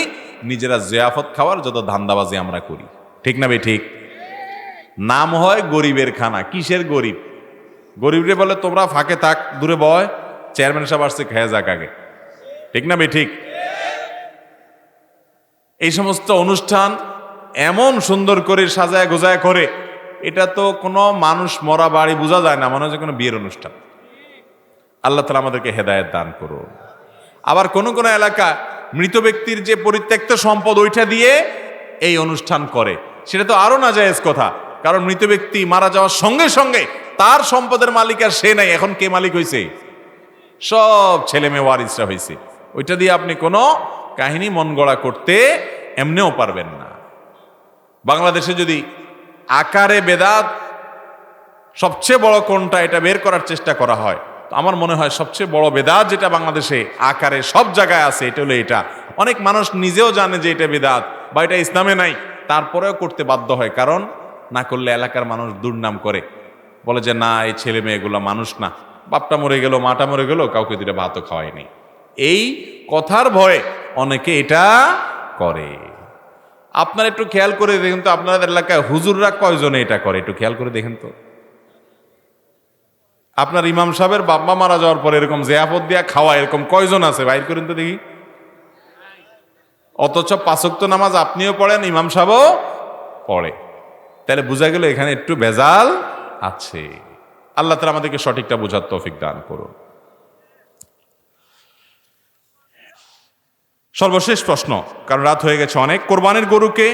নিজেরা জিয়াফত খাওয়ার যত ধান্দাবাজি আমরা করি, ঠিক না বে ঠিক? নাম হয় গরিবের খানা। কিসের গরিব? গরিবরে বলে তোমরা ফাঁকে থাক, দূরে বয়, চেয়ারম্যান সাহেব আসছে, খেয়ে যাক আগে, ঠিক না বে ঠিক? এই সমস্ত অনুষ্ঠান এমন সুন্দর করে সাজায় গোজায় করে, এটা তো কোনো মানুষ মরা বাড়ি বোঝা যায় না, মনে হয় কোনো বিয়ের অনুষ্ঠান। আল্লাহ তাআলা আমাদেরকে হেদায়েত দান করুন। আবার কোন কোন এলাকা মৃত ব্যক্তির যে পরিত্যক্ত সম্পদ, ওইটা দিয়ে এই অনুষ্ঠান করে, সেটা তো আরো নাজায়েজ কথা। কারণ মৃত ব্যক্তি মারা যাওয়ার সঙ্গে সঙ্গে তার সম্পদের মালিক আর সে নাই, এখন কে মালিক হয়েছে? সব ছেলে মেয়ে ওয়ারিসরা হয়েছে। ওইটা দিয়ে আপনি কোনো কাহিনী মন গড়া করতে এমনিও পারবেন না। বাংলাদেশে যদি আকারে বেদাত সবচেয়ে বড় কোনটা, এটা বের করার চেষ্টা করা হয়, তো আমার মনে হয় সবচেয়ে বড় বেদাত যেটা বাংলাদেশে আকারে সব জায়গায় আছে, এটা হলো এটা। অনেক মানুষ নিজেও জানে যে এটা বেদাত বা এটা ইসলামে নাই, তারপরেও করতে বাধ্য হয়, কারণ না করলে এলাকার মানুষ দুর্নাম করে, বলে যে না এই ছেলে মেয়েগুলো মানুষ না, বাপটা মরে গেল মাটা মরে গেল কাউকে দুটো ভাতও খাওয়ায়নি। এই কথার ভয়ে অনেকে এটা করে। আপনারা একটু খেয়াল করে দেখেন তো আপনাদের এলাকায় হুজুররা কয়জনে এটা করে, একটু খেয়াল করে দেখেন তো। আপনার ইমাম সাহেবের বাবা মারা যাওয়ার পরে এরকম জিয়াফত দিয়া খাওয়া এরকম কয়জন আছে বাইর করেন তো দেখি। অথচ 5 ওয়াক্ত নামাজ আপনিও পড়েন, ইমাম সাহেবও পড়ে, তাহলে বোঝা গেল এখানে একটু ভেজাল আছে। আল্লাহ তাআলা আমাদেরকে সঠিকটা বোঝার তৌফিক দান করুন। সর্বশেষ প্রশ্ন, কারণ রাত হয়ে গেছে অনেক, কোরবানির গরুকে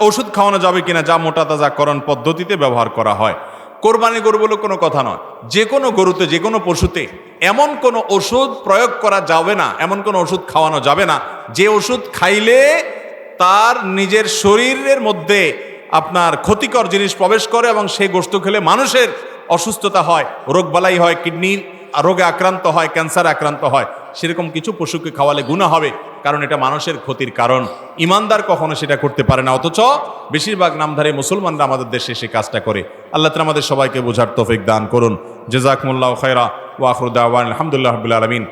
ঔষধ খাওয়ানো যাবে কিনা যা মোটা তাজাকরণ পদ্ধতিতে ব্যবহার করা হয়? কোরবানির গরু বলে কোনো কথা নয়, যে কোনো গরুতে যে কোনো পশুতে এমন কোনো ওষুধ প্রয়োগ করা যাবে না, এমন কোনো ওষুধ খাওয়ানো যাবে না যে ওষুধ খাইলে তার নিজের শরীরের মধ্যে আপনার ক্ষতিকর জিনিস প্রবেশ করে এবং সেই গোশত খেলে মানুষের অসুস্থতা হয়, রোগবালাই হয়, কিডনির রোগে আক্রান্ত হয়, ক্যান্সারে আক্রান্ত হয়, সেরকম কিছু পশুকে খাওয়ালে গুনাহ হবে, কারণ এটা মানুষের ক্ষতির কারণ। ইমানদার কখনো সেটা করতে পারে না, অথচ বেশিরভাগ নামধারী মুসলমানরা আমাদের দেশে সে কাজটা করে। আল্লাহ তাআলা আমাদের সবাইকে বোঝার তৌফিক দান করুন। জাযাকুমুল্লাহু খায়রা ওয়া আখিরু দাওয়ানা আলহামদুলিল্লাহি রাব্বিল আলামিন।